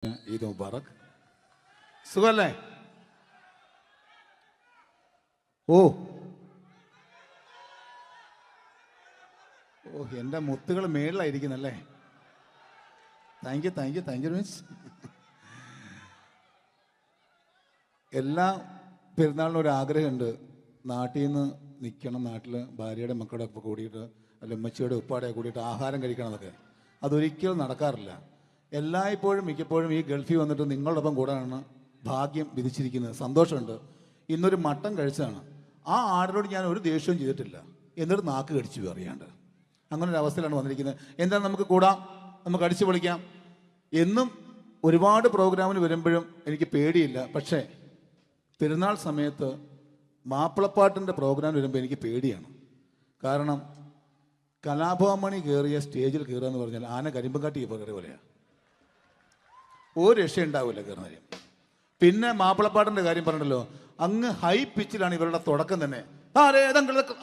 ഈദ് മുബാറക്. സുഖല്ലേ? ഓ ഓ എൻ്റെ മുത്തുകൾ മേളിലായിരിക്കുന്നല്ലേ. താങ്ക് യു മീൻസ് എല്ലാ പെരുന്നാളിനും ഒരു ആഗ്രഹമുണ്ട്, നാട്ടിൽ നിന്ന് നിൽക്കണം, നാട്ടിൽ ഭാര്യയുടെ മക്കളുടെ ഒപ്പം കൂടിയിട്ട് അല്ല ഉമ്മച്ചിയുടെ ഉപ്പാടെ കൂടിയിട്ട് ആഹാരം കഴിക്കണം എന്നൊക്കെ. അതൊരിക്കലും നടക്കാറില്ല. എല്ലായ്പ്പോഴും മിക്കപ്പോഴും ഈ ഗൾഫിൽ വന്നിട്ട് നിങ്ങളോടൊപ്പം കൂടാനാണ് ഭാഗ്യം വിധിച്ചിരിക്കുന്നത്. സന്തോഷമുണ്ട്. ഇന്നൊരു മട്ടൻ കഴിച്ചതാണ്. ആ ആടിനോട് ഞാൻ ഒരു ദേഷ്യവും ചെയ്തിട്ടില്ല, എന്നിട്ട് നാക്ക് കടിച്ചു അറിയാണ്ട്. അങ്ങനെ ഒരു അവസ്ഥയിലാണ് വന്നിരിക്കുന്നത്. എന്താണ്, നമുക്ക് കൂടാം, നമുക്ക് അടിച്ചു പൊളിക്കാം എന്നും ഒരുപാട് പ്രോഗ്രാമിന് വരുമ്പോഴും എനിക്ക് പേടിയില്ല. പക്ഷേ പെരുന്നാൾ സമയത്ത് മാപ്പിളപ്പാട്ടിൻ്റെ പ്രോഗ്രാം വരുമ്പോൾ എനിക്ക് പേടിയാണ്. കാരണം കലാഭവമണി കയറിയ സ്റ്റേജിൽ കയറുക എന്ന് പറഞ്ഞാൽ ആന കരിമ്പും കാട്ടി കയറിയ പോലെയാണ്. ഒരു രക്ഷ ഉണ്ടാവില്ല കയറുന്ന. പിന്നെ മാപ്പിളപ്പാട്ടിൻ്റെ കാര്യം പറഞ്ഞല്ലോ, അങ്ങ് ഹൈ പിച്ചിലാണ് ഇവരുടെ തുടക്കം തന്നെ.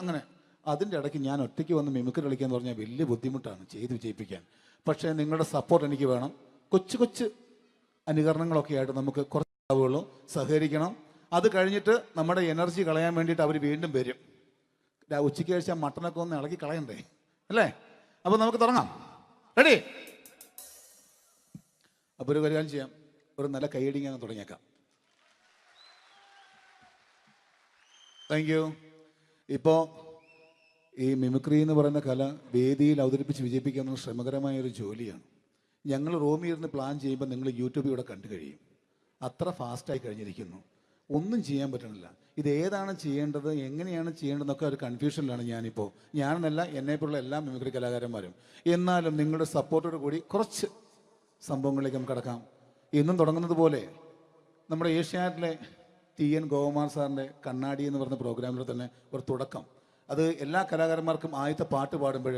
അങ്ങനെ അതിൻ്റെ ഇടയ്ക്ക് ഞാൻ ഒറ്റയ്ക്ക് വന്ന് മിമിക്രി കളിക്കാന്ന് പറഞ്ഞാൽ വലിയ ബുദ്ധിമുട്ടാണ് ചെയ്ത് വിജയിപ്പിക്കാൻ. പക്ഷേ നിങ്ങളുടെ സപ്പോർട്ട് എനിക്ക് വേണം. കൊച്ചു കൊച്ചു അനുകരണങ്ങളൊക്കെ ആയിട്ട് നമുക്ക് കുറച്ചാവുള്ളൂ, സഹകരിക്കണം. അത് കഴിഞ്ഞിട്ട് നമ്മുടെ എനർജി കളയാൻ വേണ്ടിയിട്ട് അവർ വീണ്ടും വരും. ഉച്ചയ്ക്ക് കഴിച്ചാൽ മട്ടനൊക്കെ ഒന്ന് ഇളക്കി കളയണ്ടേ അല്ലേ? അപ്പോൾ നമുക്ക് തുടങ്ങാം. റെഡി? അപ്പോൾ ഒരു കാര്യം ചെയ്യാം, ഒരു നല്ല കൈയടിങ്ങ് അങ്ങ് തുടങ്ങിയേക്കാം. Thank you. ഇപ്പോൾ ഈ മിമിക്രി എന്ന് പറയുന്ന കല വേദിയിൽ അവതരിപ്പിച്ച് വിജയിപ്പിക്കുക എന്നത് ശ്രമകരമായൊരു ജോലിയാണ്. ഞങ്ങൾ റൂമിൽ ഇരുന്ന് പ്ലാൻ ചെയ്യുമ്പോൾ നിങ്ങൾ യൂട്യൂബിൽ ഇവിടെ കണ്ടു കഴിയും. അത്ര ഫാസ്റ്റായി കഴിഞ്ഞിരിക്കുന്നു, ഒന്നും ചെയ്യാൻ പറ്റണില്ല. ഇത് ഏതാണ് ചെയ്യേണ്ടത്, എങ്ങനെയാണ് ചെയ്യേണ്ടതെന്നൊക്കെ ഒരു കൺഫ്യൂഷനിലാണ് ഞാനിപ്പോൾ. ഞാനെന്നല്ല, എന്നെപ്പോലുള്ള എല്ലാ മിമിക്രി കലാകാരന്മാരും. എന്നാലും നിങ്ങളുടെ സപ്പോർട്ടോട് കൂടി കുറച്ച് സംഭവങ്ങളിലേക്ക് നമുക്ക് കടക്കാം. എന്നും തുടങ്ങുന്നത് പോലെ നമ്മുടെ ഏഷ്യാനെറ്റിലെ TN ഗോപകുമാർ സാറിൻ്റെ കണ്ണാടി എന്ന് പറയുന്ന പ്രോഗ്രാമിൽ തന്നെ ഒരു തുടക്കം. അത് എല്ലാ കലാകാരന്മാർക്കും ആദ്യത്തെ പാട്ട് പാടുമ്പോൾ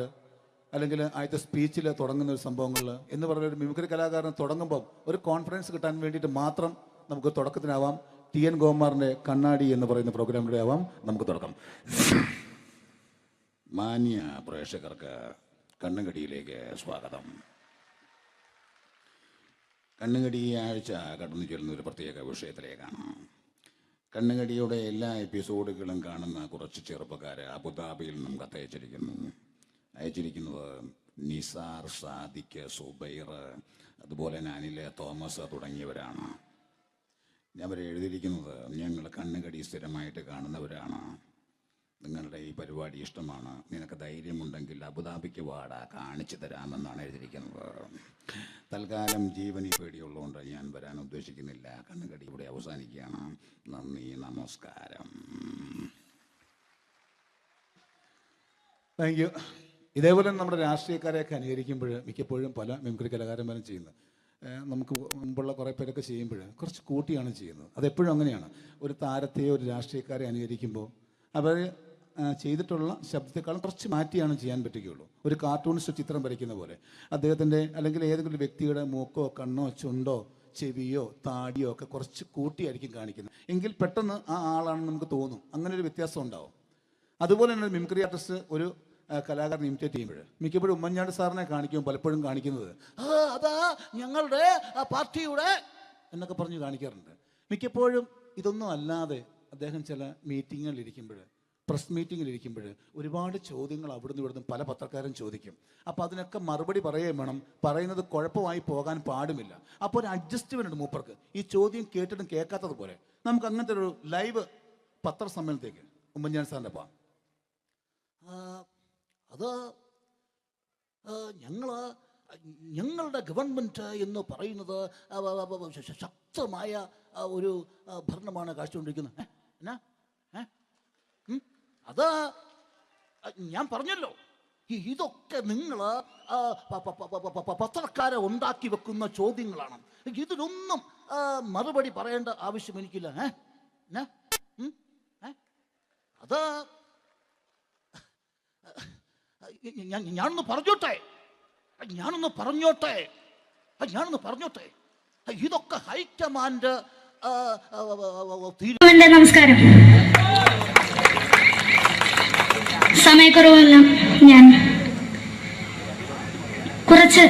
അല്ലെങ്കിൽ ആദ്യത്തെ സ്പീച്ചിൽ തുടങ്ങുന്ന ഒരു സംഭവങ്ങളിൽ എന്ന് പറയുന്ന ഒരു മിമിക്രി കലാകാരൻ തുടങ്ങുമ്പോൾ ഒരു കോൺഫിഡൻസ് കിട്ടാൻ വേണ്ടിയിട്ട് മാത്രം നമുക്ക് തുടക്കത്തിനാവാം. TN ഗോപകുമാറിൻ്റെ കണ്ണാടി എന്ന് പറയുന്ന പ്രോഗ്രാമിലൂടെ ആവാം നമുക്ക് തുടക്കം. മാന്യ പ്രേക്ഷകർക്ക് കണ്ണുകടിയിലേക്ക് സ്വാഗതം. കണ്ണുകടി ഈ ആഴ്ച കടന്നു ചെല്ലുന്ന ഒരു പ്രത്യേക വിഷയത്തിലേക്കാണ്. കണ്ണുകടിയുടെ എല്ലാ എപ്പിസോഡുകളും കാണുന്ന കുറച്ച് ചെറുപ്പക്കാർ അബുദാബിയിൽ നിന്നും അയച്ചിരിക്കുന്നത് നിസാർ, സാദിഖ്, സുബൈർ, അതുപോലെ അനിൽ, തോമസ് തുടങ്ങിയവരാണ്. അവർ എഴുതിയിരിക്കുന്നത്, ഞങ്ങൾ കണ്ണുകടി സ്ഥിരമായിട്ട് കാണുന്നവരാണ്, നിങ്ങളുടെ ഈ പരിപാടി ഇഷ്ടമാണ്, നിനക്ക് ധൈര്യമുണ്ടെങ്കിൽ അബുദാബിക്ക് വാടാ, കാണിച്ചു തരാമെന്നാണ് എഴുതിയിരിക്കുന്നത്. തൽക്കാലം ജീവനി പേടിയുള്ളതുകൊണ്ട് ഞാൻ വരാൻ ഉദ്ദേശിക്കുന്നില്ല. കണ്ണുകടി ഇവിടെ അവസാനിക്കുകയാണ്. നന്ദി, നമസ്കാരം. Thank you. ഇതേപോലെ നമ്മുടെ രാഷ്ട്രീയക്കാരെയൊക്കെ അനുകരിക്കുമ്പോൾ മിക്കപ്പോഴും പല മിമിക്രി കലാകാരന്മാരും ചെയ്യുന്നത്, നമുക്ക് മുമ്പുള്ള കുറേ പേരൊക്കെ ചെയ്യുമ്പോൾ കുറച്ച് കൂട്ടിയാണ് ചെയ്യുന്നത്. അതെപ്പോഴും അങ്ങനെയാണ്. ഒരു താരത്തെയോ ഒരു രാഷ്ട്രീയക്കാരെ അനുകരിക്കുമ്പോൾ അവർ ചെയ്തിട്ടുള്ള ശബ്ദത്തെക്കാളും കുറച്ച് മാറ്റിയാണ് ചെയ്യാൻ പറ്റുകയുള്ളൂ. ഒരു കാർട്ടൂണിസ്റ്റ് ചിത്രം വരയ്ക്കുന്ന പോലെ അദ്ദേഹത്തിൻ്റെ അല്ലെങ്കിൽ ഏതെങ്കിലും ഒരു വ്യക്തിയുടെ മൂക്കോ കണ്ണോ ചുണ്ടോ ചെവിയോ താടിയോ ഒക്കെ കുറച്ച് കൂട്ടിയായിരിക്കും കാണിക്കുന്നത്. എങ്കിൽ പെട്ടെന്ന് ആ ആളാണെന്ന് നമുക്ക് തോന്നും. അങ്ങനെ ഒരു വ്യത്യാസം ഉണ്ടാവും. അതുപോലെ തന്നെ മിമിക്രി ആർട്ടിസ്റ്റ് ഒരു കലാകാരൻ ഇമിറ്റേറ്റ് ചെയ്യുമ്പോൾ മിക്കപ്പോഴും ഉമ്മൻചാണ്ടി സാറിനെ കാണിക്കുമ്പോൾ പലപ്പോഴും കാണിക്കുന്നത് അതാ ഞങ്ങളുടെ പാർട്ടിയുടെ എന്നൊക്കെ പറഞ്ഞ് കാണിക്കാറുണ്ട്. മിക്കപ്പോഴും ഇതൊന്നും അല്ലാതെ അദ്ദേഹം ചില മീറ്റിങ്ങുകളിലിരിക്കുമ്പോൾ, പ്രസ് മീറ്റിങ്ങിലിരിക്കുമ്പോൾ ഒരുപാട് ചോദ്യങ്ങൾ അവിടുന്ന് ഇവിടുന്ന് പല പത്രക്കാരും ചോദിക്കും. അപ്പോൾ അതിനൊക്കെ മറുപടി പറയുകയും വേണം. പറയുന്നത് കുഴപ്പമായി പോകാൻ പാടുമില്ല. അപ്പോൾ ഒരു അഡ്ജസ്റ്റ്മെൻ്റ് ഉണ്ട് മൂപ്പർക്ക്. ഈ ചോദ്യം കേട്ടിട്ടും കേൾക്കാത്തതുപോലെ നമുക്ക് അങ്ങനത്തെ ഒരു ലൈവ് പത്രസമ്മേളനത്തേക്ക് ഉമ്മൻചാണ്ടി സാറിൻ്റെ അപ്പം അത് ഞങ്ങളുടെ ഗവൺമെൻറ് എന്ന് പറയുന്നത് ശക്തമായ ഒരു ഭരണമാണ് കാഴ്ചകൊണ്ടിരിക്കുന്നത്. എന്നാ അത് ഞാൻ പറഞ്ഞല്ലോ, ഇതൊക്കെ നിങ്ങൾ പത്രക്കാരെ ഉണ്ടാക്കി വെക്കുന്ന ചോദ്യങ്ങളാണ്. ഇതിനൊന്നും മറുപടി പറയേണ്ട ആവശ്യം എനിക്കില്ല. അത് ഞാനൊന്ന് പറഞ്ഞോട്ടെ ഇതൊക്കെ ഹൈക്കമാൻഡ്. നമസ്കാരം. സമയക്കുറവല്ല, ഞാൻ കുറച്ച്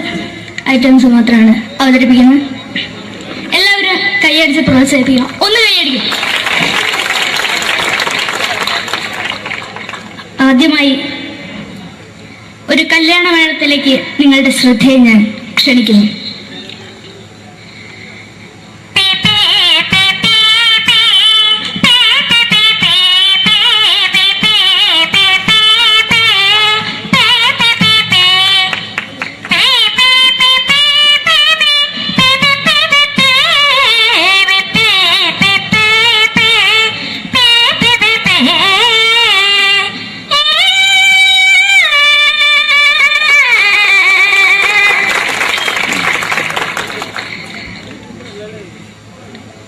ഐറ്റംസ് മാത്രമാണ് അവതരിപ്പിക്കുന്നത്. പ്രോത്സാഹിപ്പിക്കണം. ഒന്ന് കൈയടിക്കും. ആദ്യമായി ഒരു കല്യാണ മേളത്തിലേക്ക് നിങ്ങളുടെ ശ്രദ്ധയെ ഞാൻ ക്ഷണിക്കുന്നു.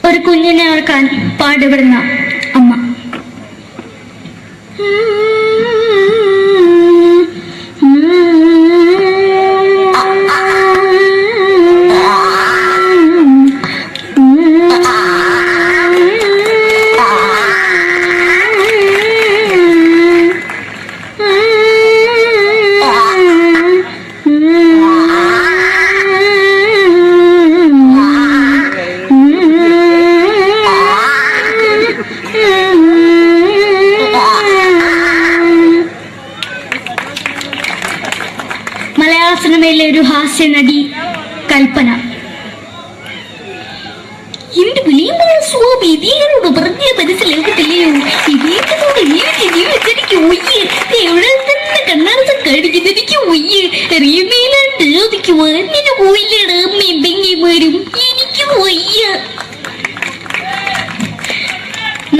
ഒരു കുഞ്ഞിനെ ഓർക്കാൻ പാടുപെടുന്ന അമ്മ. മലയാള സിനിമയിലെ ഒരു ഹാസ്യ നടി കൽപ്പന. എന്റെ വിളിയമ്പല സ്വാമി ഇതിനോട് പറഞ്ഞ മനസ്സിലാകത്തില്ലയോ? ഇതിനോട് ജീവിതത്തിലേക്ക് ഒയ്യ് എവിടെ തന്നെ കണ്ണാടത്ത് കടിക്കുന്നത് എനിക്ക് ഒയ്യ് അറിയുമേലാണ്ട് അതിക്ക് വന്നിന് പോയില്ലേടാ അമ്മയും പെങ്ങിമാരും എനിക്ക് ഒയ്യ.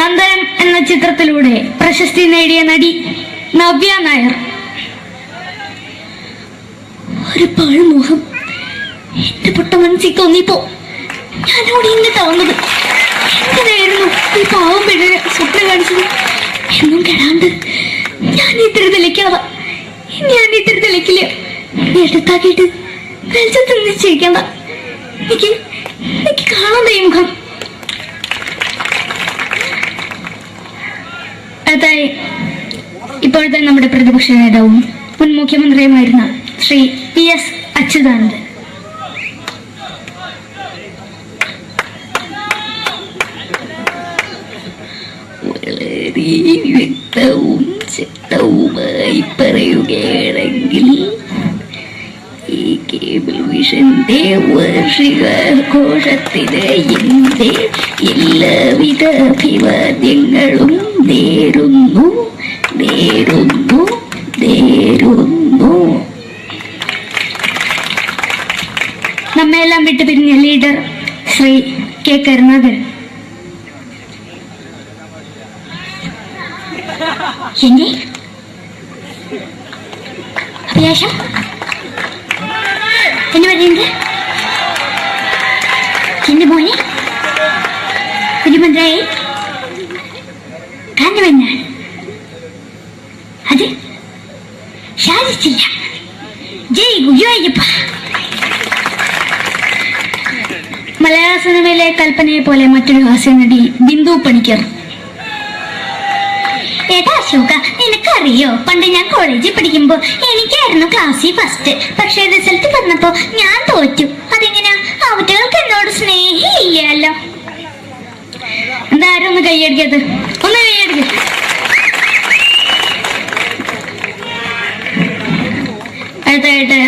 നന്ദനം എന്ന ചിത്രത്തിലൂടെ പ്രശസ്തി നേടിയ നടി നവ്യ നായർ. ഒരു പാഴ്മുഖം എന്റെ പൊട്ട മനസ്സിൽ തോന്നിയപ്പോ ഞാനോട് ഇന്നിട്ടാ വന്നത്. എന്തിനായിരുന്നു ഈ പാവം പിഴയെ സ്വപ്നം കാണിച്ചത്? എന്നും കെടാണ്ട് ഞാൻ ഇത്തിരി തെളിക്കാതെ എടുത്താക്കിയിട്ട് വെളിച്ചത്തിൽ നിശ്ചയിക്കണ്ട. എനിക്ക് കാണാൻ ഈ മുഖം. അതായി ഇപ്പോഴത്തെ നമ്മുടെ പ്രതിപക്ഷ നേതാവും മുൻ മുഖ്യമന്ത്രിയുമായിരുന്ന ശ്രീ PS അച്യുതാനന്ദൻ. വളരെ വ്യക്തവും ശക്തവുമായി പറയുകയാണെങ്കിൽ ഈ കേബിൾ വിഷന്റെ വാർഷികാഘോഷത്തിന് എന്റെ എല്ലാവിധ അഭിവാദ്യങ്ങളും നേരുന്നു. നമ്മെല്ലാം വിട്ടുപിരിഞ്ഞ ലീഡർ ശ്രീ K കരുണാകരൻ. എന്റെ അഭിലാഷം എന്ന് പറയുന്നത് എന്റെ മോനെ തിരുമന്ത്രായി കാണുമെന്നാണ്. അത് സാധിച്ചില്ല. ജയ് ഗുരുവായൂരപ്പ. മലയാള സിനിമയിലെ കൽപ്പനയെ പോലെ മറ്റൊരു ഹാസ്യ നടി ബിന്ദു പണിക്കർ. ഏട്ടാ അശോക, നിനക്കറിയോ പണ്ട് ഞാൻ കോളേജിൽ പഠിക്കുമ്പോ എനിക്കായിരുന്നു ക്ലാസ്സിൽ ഫസ്റ്റ്. പക്ഷെ റിസൾട്ട് വന്നപ്പോ ഞാൻ തോറ്റു. അതെങ്ങനെയാ? അവറ്റകൾക്ക് എന്നോട് സ്നേഹമില്ലല്ലോ. എന്താരും ഒന്ന് കൈയടിക്കത്? ഒന്ന് കൈയടിക്ക. അടുത്തായിട്ട്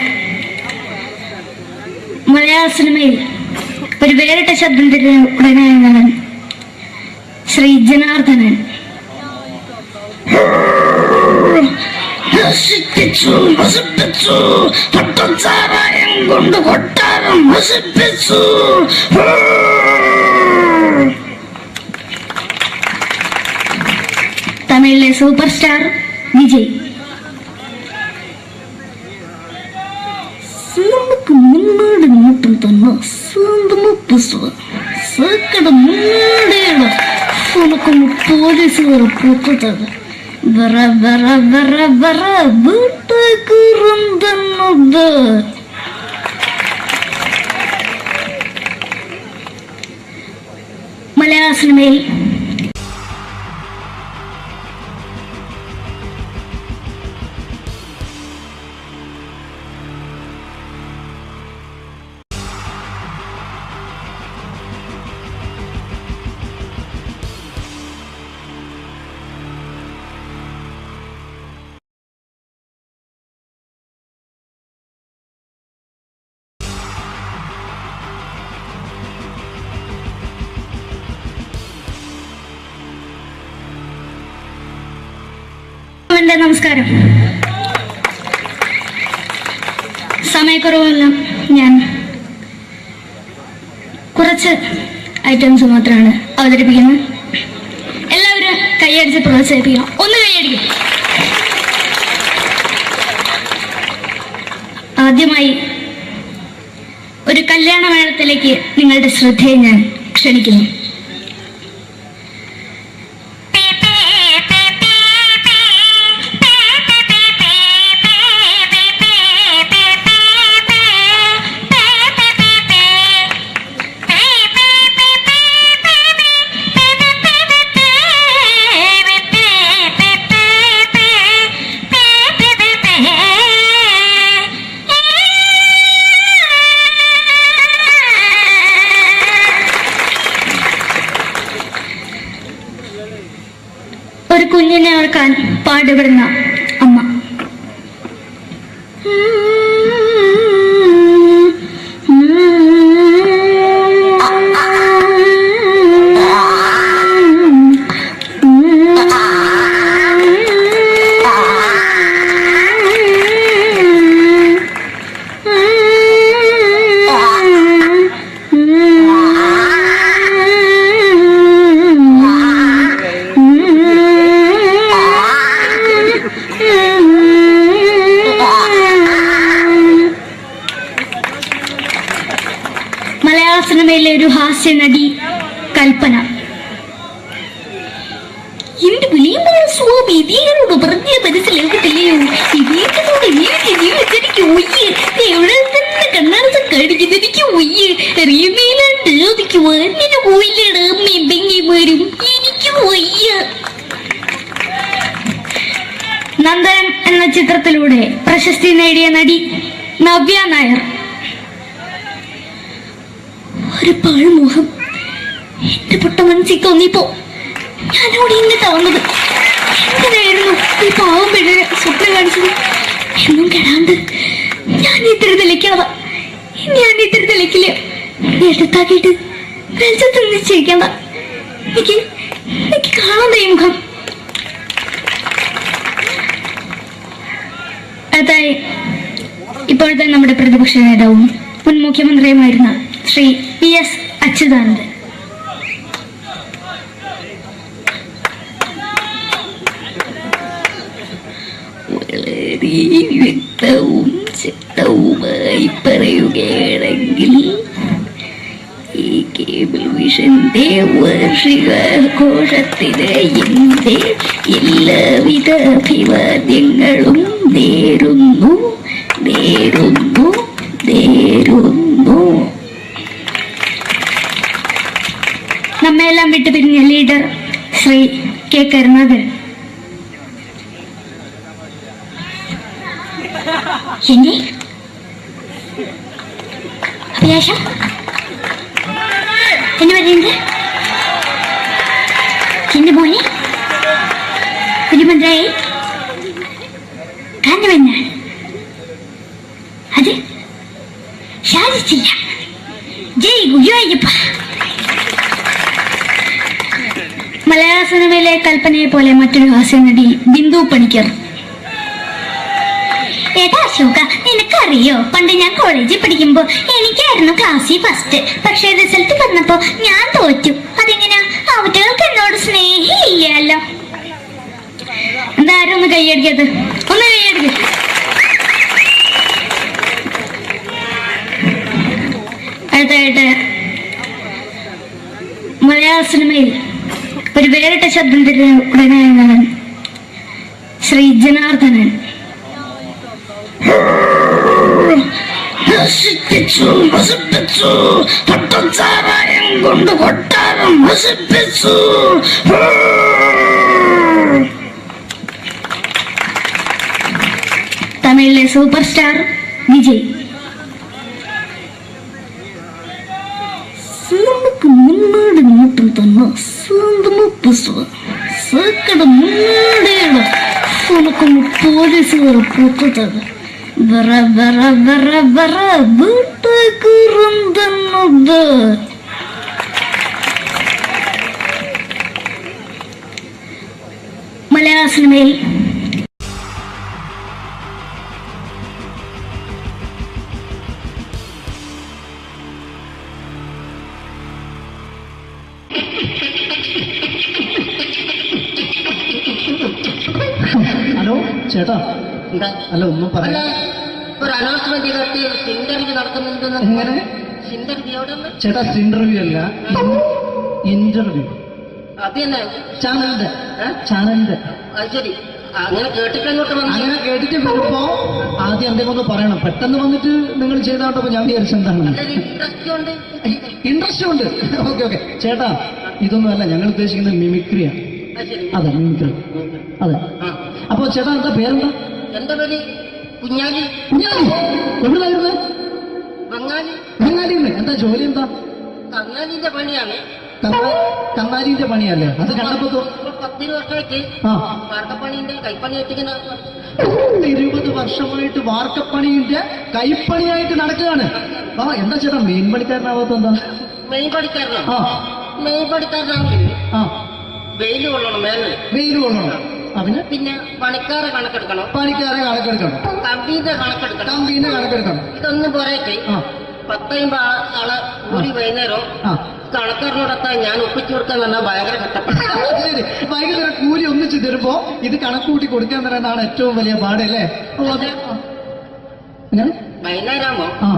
മലയാള സിനിമയിൽ ഒരു വേറിട്ട ശബ്ദം തിരഞ്ഞെടുക്കുന്ന ശ്രീ ജനാർദ്ദനൻ. പട്ടച്ചാരായം കൊണ്ട് കൊട്ടാരം നശിപ്പിച്ചു. തമിഴിലെ സൂപ്പർ സ്റ്റാർ വിജയ്. നമുക്ക് മുന്നോട്ട് നോട്ടം തന്നെ പോലീസുകാർ പൊത്തത് വീട്ടുകുറുമ്പെന്നത്. മലയാള സിനിമയിൽ എൻ്റെ നമസ്കാരം. സമയക്കുറവെല്ലാം ഞാൻ കുറച്ച് ഐറ്റംസ് മാത്രമാണ് അവതരിപ്പിക്കുന്നത്. എല്ലാവരും കൈയടിച്ച് പ്രോത്സാഹിപ്പിക്കണം. ഒന്ന് കൈയടിക്കും. ആദ്യമായി ഒരു കല്യാണ മേളത്തിലേക്ക് നിങ്ങളുടെ ശ്രദ്ധയെ ഞാൻ ക്ഷണിക്കുന്നു. ഒരു കുഞ്ഞിനെ ഓർക്കാൻ പാടുപെടുന്ന അമ്മ. മലയാള സിനിമയിലെ ഒരു ഹാസ്യ നടി കൽപ്പന. എന്റെ വിളിയുമ്പോൾ സ്വാമി ഇതിനോട് പറഞ്ഞ മനസ്സിലാക്കത്തില്ലയോ? ഇതിനോട് ജീവിച്ചെനിക്ക് ഒയ്യ്, എവിടെ തന്നെ കണ്ണാടത്ത് കടിക്കുന്നത് എനിക്ക് ഒയ്യ്, അറിയുന്നതിലാണ്ട് എനിക്ക് വന്നിട്ട് പോയില്ലേടാ അമ്മയും പെങ്ങിമാരും, എനിക്ക് ഒയ്യ. നന്ദനം എന്ന ചിത്രത്തിലൂടെ പ്രശസ്തി നേടിയ നടി നവ്യ നായർ. ഒരു പാഴ്മോഹം എന്റെ പൊട്ട മനസ്സിൽ തോന്നിയപ്പോ ഞാനോട് ഇങ്ങോട്ടാ വന്നത്. എങ്ങനെയായിരുന്നു ഈ പാവം പെണ്ണിനെ സ്വപ്നം കാണിച്ചത്? എന്നും കെടാണ്ട് ഞാൻ ഇത്ര തെളിക്കാതെ ഞാൻ ഇത്ര തെളിക്കില്ല. എടുത്താക്കിയിട്ട് വെളിച്ചത്ത് നിശ്ചയിക്കണ്ട. എനിക്ക് കാണാൻ ഈ മുഖം. അതായി ഇപ്പോഴത്തെ നമ്മുടെ പ്രതിപക്ഷ നേതാവും മുൻ മുഖ്യമന്ത്രിയുമായിരുന്ന ശ്രീ PS അച്യുതാനന്ദൻ. വളരെ വ്യക്തവും ശക്തവുമായി പറയുകയാണെങ്കിൽ ഈ കേബിൾ വിഷന്റെ വാർഷികാഘോഷത്തിന് എന്റെ എല്ലാവിധ അഭിവാദ്യങ്ങളും നേരുന്നു. നമ്മയെല്ലാം വിട്ടുപിരിഞ്ഞ ലീഡർ ശ്രീ K. കരുണാകരൻ. എന്റെ അഭിലാഷം എന്ന് പറയുന്നത് എന്റെ മോനെ തിരുമന്ത്രായി കാണുമെന്നാണ്. അത് സാധിച്ചില്ല. ജയ് ഗുരുവായൂരപ്പ. മലയാള സിനിമയിലെ കൽപ്പനയെ പോലെ മറ്റൊരു ഹാസ്യ നടി ബിന്ദു പണിക്കർ. ഏട്ടാ അശോക, നിനക്കറിയോ, പണ്ട് ഞാൻ കോളേജിൽ പഠിക്കുമ്പോ എനിക്കായിരുന്നു ക്ലാസ്സിൽ ഫസ്റ്റ്. പക്ഷെ റിസൾട്ട് വന്നപ്പോ ഞാൻ തോറ്റു. അതെങ്ങനെയാ? അവറ്റകൾക്ക് എന്നോട് സ്നേഹമില്ലല്ലോ. എന്താരും ഒന്ന് കൈയടിക്കത്? ഒന്ന് കൈയടിക്ക. അടുത്തായിട്ട് മലയാള സിനിമയിൽ ഒരു വേറിട്ട ശബ്ദത്തിന്റെ ഉടനായ ശ്രീ ജനാർദ്ദനൻ. പട്ടച്ചാരായം കൊണ്ട് കൊട്ടാരം നശിപ്പിച്ചു. തമിഴിലെ സൂപ്പർ സ്റ്റാർ വിജയ്. മുன்னாடி மட்டும் തന്നെ സ്വന്തമോ പുസ്തക സക്കട മുன்னாടിയുടെ ഉനക്ക് പോലീസുകാർ പൊത്തത് വര വര വര വര വീട്ടേക്കുറന്തന്നത്. മലയാള സിനിമയിൽ ചേട്ടാ എന്താ അല്ല ഒന്നും അല്ല പറയാ. ഒരു അനൗൺസ്മെന്റ് കേട്ട് ഇന്റർവ്യൂ നടക്കുന്നുണ്ടെന്ന്. എങ്ങനെ ഇന്റർവ്യൂ എവിടെ? ചേട്ടാ ഇന്റർവ്യൂ അല്ല, ഇന്റർവ്യൂ അത് തന്നെ ചാനലിന്റെ ഏ? ചാനലിന്റെ. അത് ശരി, അങ്ങനെ കേട്ടിട്ട് അങ്ങോട്ട് വന്നു. അങ്ങനെ കേട്ടിട്ട് വരുമ്പോ ആദ്യം എന്തെങ്കിലും ഒന്ന് പറയണം. പെട്ടെന്ന് വന്നിട്ട് നിങ്ങൾ ചെയ്താട്ടപ്പോ ഞാൻ വിചാരിച്ചു എന്താണ് ഇൻട്രസ്റ്റ് ഉണ്ട്. ഇൻട്രസ്റ്റ് ഉണ്ട്. ഓക്കെ ഓക്കെ ചേട്ടാ, ഇതൊന്നും അല്ല ഞങ്ങൾ ഉദ്ദേശിക്കുന്നത് മിമിക്രിയാണ്. അത് ശരി. അതെ മിമിക്രി, അതെ. ആ. അപ്പൊ ചേട്ടാ എന്താ പേരെന്താ? എന്റെ പേര് കുഞ്ഞാലി. കുഞ്ഞാലി. എവിടെയായിരുന്നു? ബംഗാളി. ബംഗാളിന്ന്. എന്താ ജോലി എന്താ? കന്നാലിന്റെ പണിയാണ്. കന്നാലിന്റെ പണിയല്ലേ? അത് കണ്ടപ്പോ ഇപ്പൊ 10 വർഷമായിട്ട് ആ വാർക്കപ്പണിന്റെ കൈപ്പണിയായിട്ട് ഇങ്ങനെ 20 വർഷമായിട്ട് വാർക്കപ്പണിന്റെ കൈപ്പണിയായിട്ട് നടക്കുകയാണ്. ആ എന്താ ചേട്ടാ മെയിൻ പണിക്കാരനാവാത്ത എന്താ? മെയിൻ പണിക്കാരനാണ്. ആ മെയിൻ പണിക്കാരനാണെങ്കിൽ ആ വെയിൽ കൊള്ളണം മേലെ. വെയിൽ കൊള്ളണം. അതിന് പിന്നെ പണിക്കാരെ കണക്കെടുക്കണം, പണിക്കാരെ കണക്കെടുക്കണം, കമ്പീന്റെ കണക്കെടുക്കണം. കമ്പീന്റെ കണക്കെടുക്കണം. ഇതൊന്നും പോരായിട്ട് ആ 10 ആളെ കൂടി വൈകുന്നേരം ആ കണക്കാരനോടൊത്താൻ ഞാൻ ഒപ്പിച്ചു കൊടുക്കാൻ പറഞ്ഞാൽ ഭയങ്കര കഷ്ടപ്പെട്ടു. ശരി, വൈകുന്നേരം കൂലി ഒന്നിച്ച് തരുമ്പോ ഇത് കണക്കൂട്ടി കൊടുക്കാൻ തരാനാണ് ഏറ്റവും വലിയ പാടല്ലേ? ഓ അതെ. എങ്ങനെ? വൈകുന്നേരമാകുമ്പോ ആ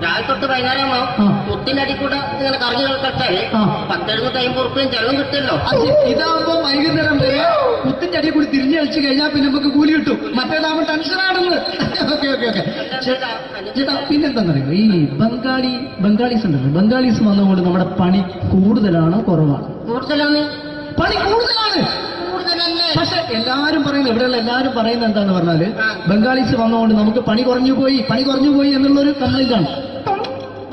രാവിലെ തൊട്ട് വൈകുന്നേരമാകുമ്പോ ആ. മുത്തിനടി കൂടെ ഇങ്ങനെ കറങ്ങി കളിച്ചാല് ആ. 10-50 ചെലവും കിട്ടുമല്ലോ. അത് ഇതാവുമ്പോ വൈകുന്നേരം വരെ കുത്തിന്റെ അടിയിൽ കൂടി തിരിഞ്ഞു കളിച്ച് കഴിഞ്ഞാൽ പിന്നെ നമുക്ക് കൂലി കിട്ടും. മറ്റേതാവുമ്പോ ടെൻഷനാണെന്ന്. ഓക്കെ ഓക്കെ ഓക്കെ ചേട്ടാ, പിന്നെന്താണെന്നറിയോ, ഈ ബംഗാളീസ് ഉണ്ടല്ലോ, ബംഗാളീസ് വന്നുകൊണ്ട് നമ്മുടെ പണി കൂടുതലാണോ കുറവാണ്? കൂടുതലാണ്. പണി കൂടുതലാണ്. കൂടുതലല്ലേ? പക്ഷെ എല്ലാരും പറയുന്നത്, ഇവിടെയുള്ള എല്ലാരും പറയുന്നത് എന്താന്ന് പറഞ്ഞാല് ആ. ബംഗാളീസ് വന്നുകൊണ്ട് നമുക്ക് പണി കുറഞ്ഞു പോയി എന്നുള്ളൊരു കംപ്ലൈന്റ് ആണ്.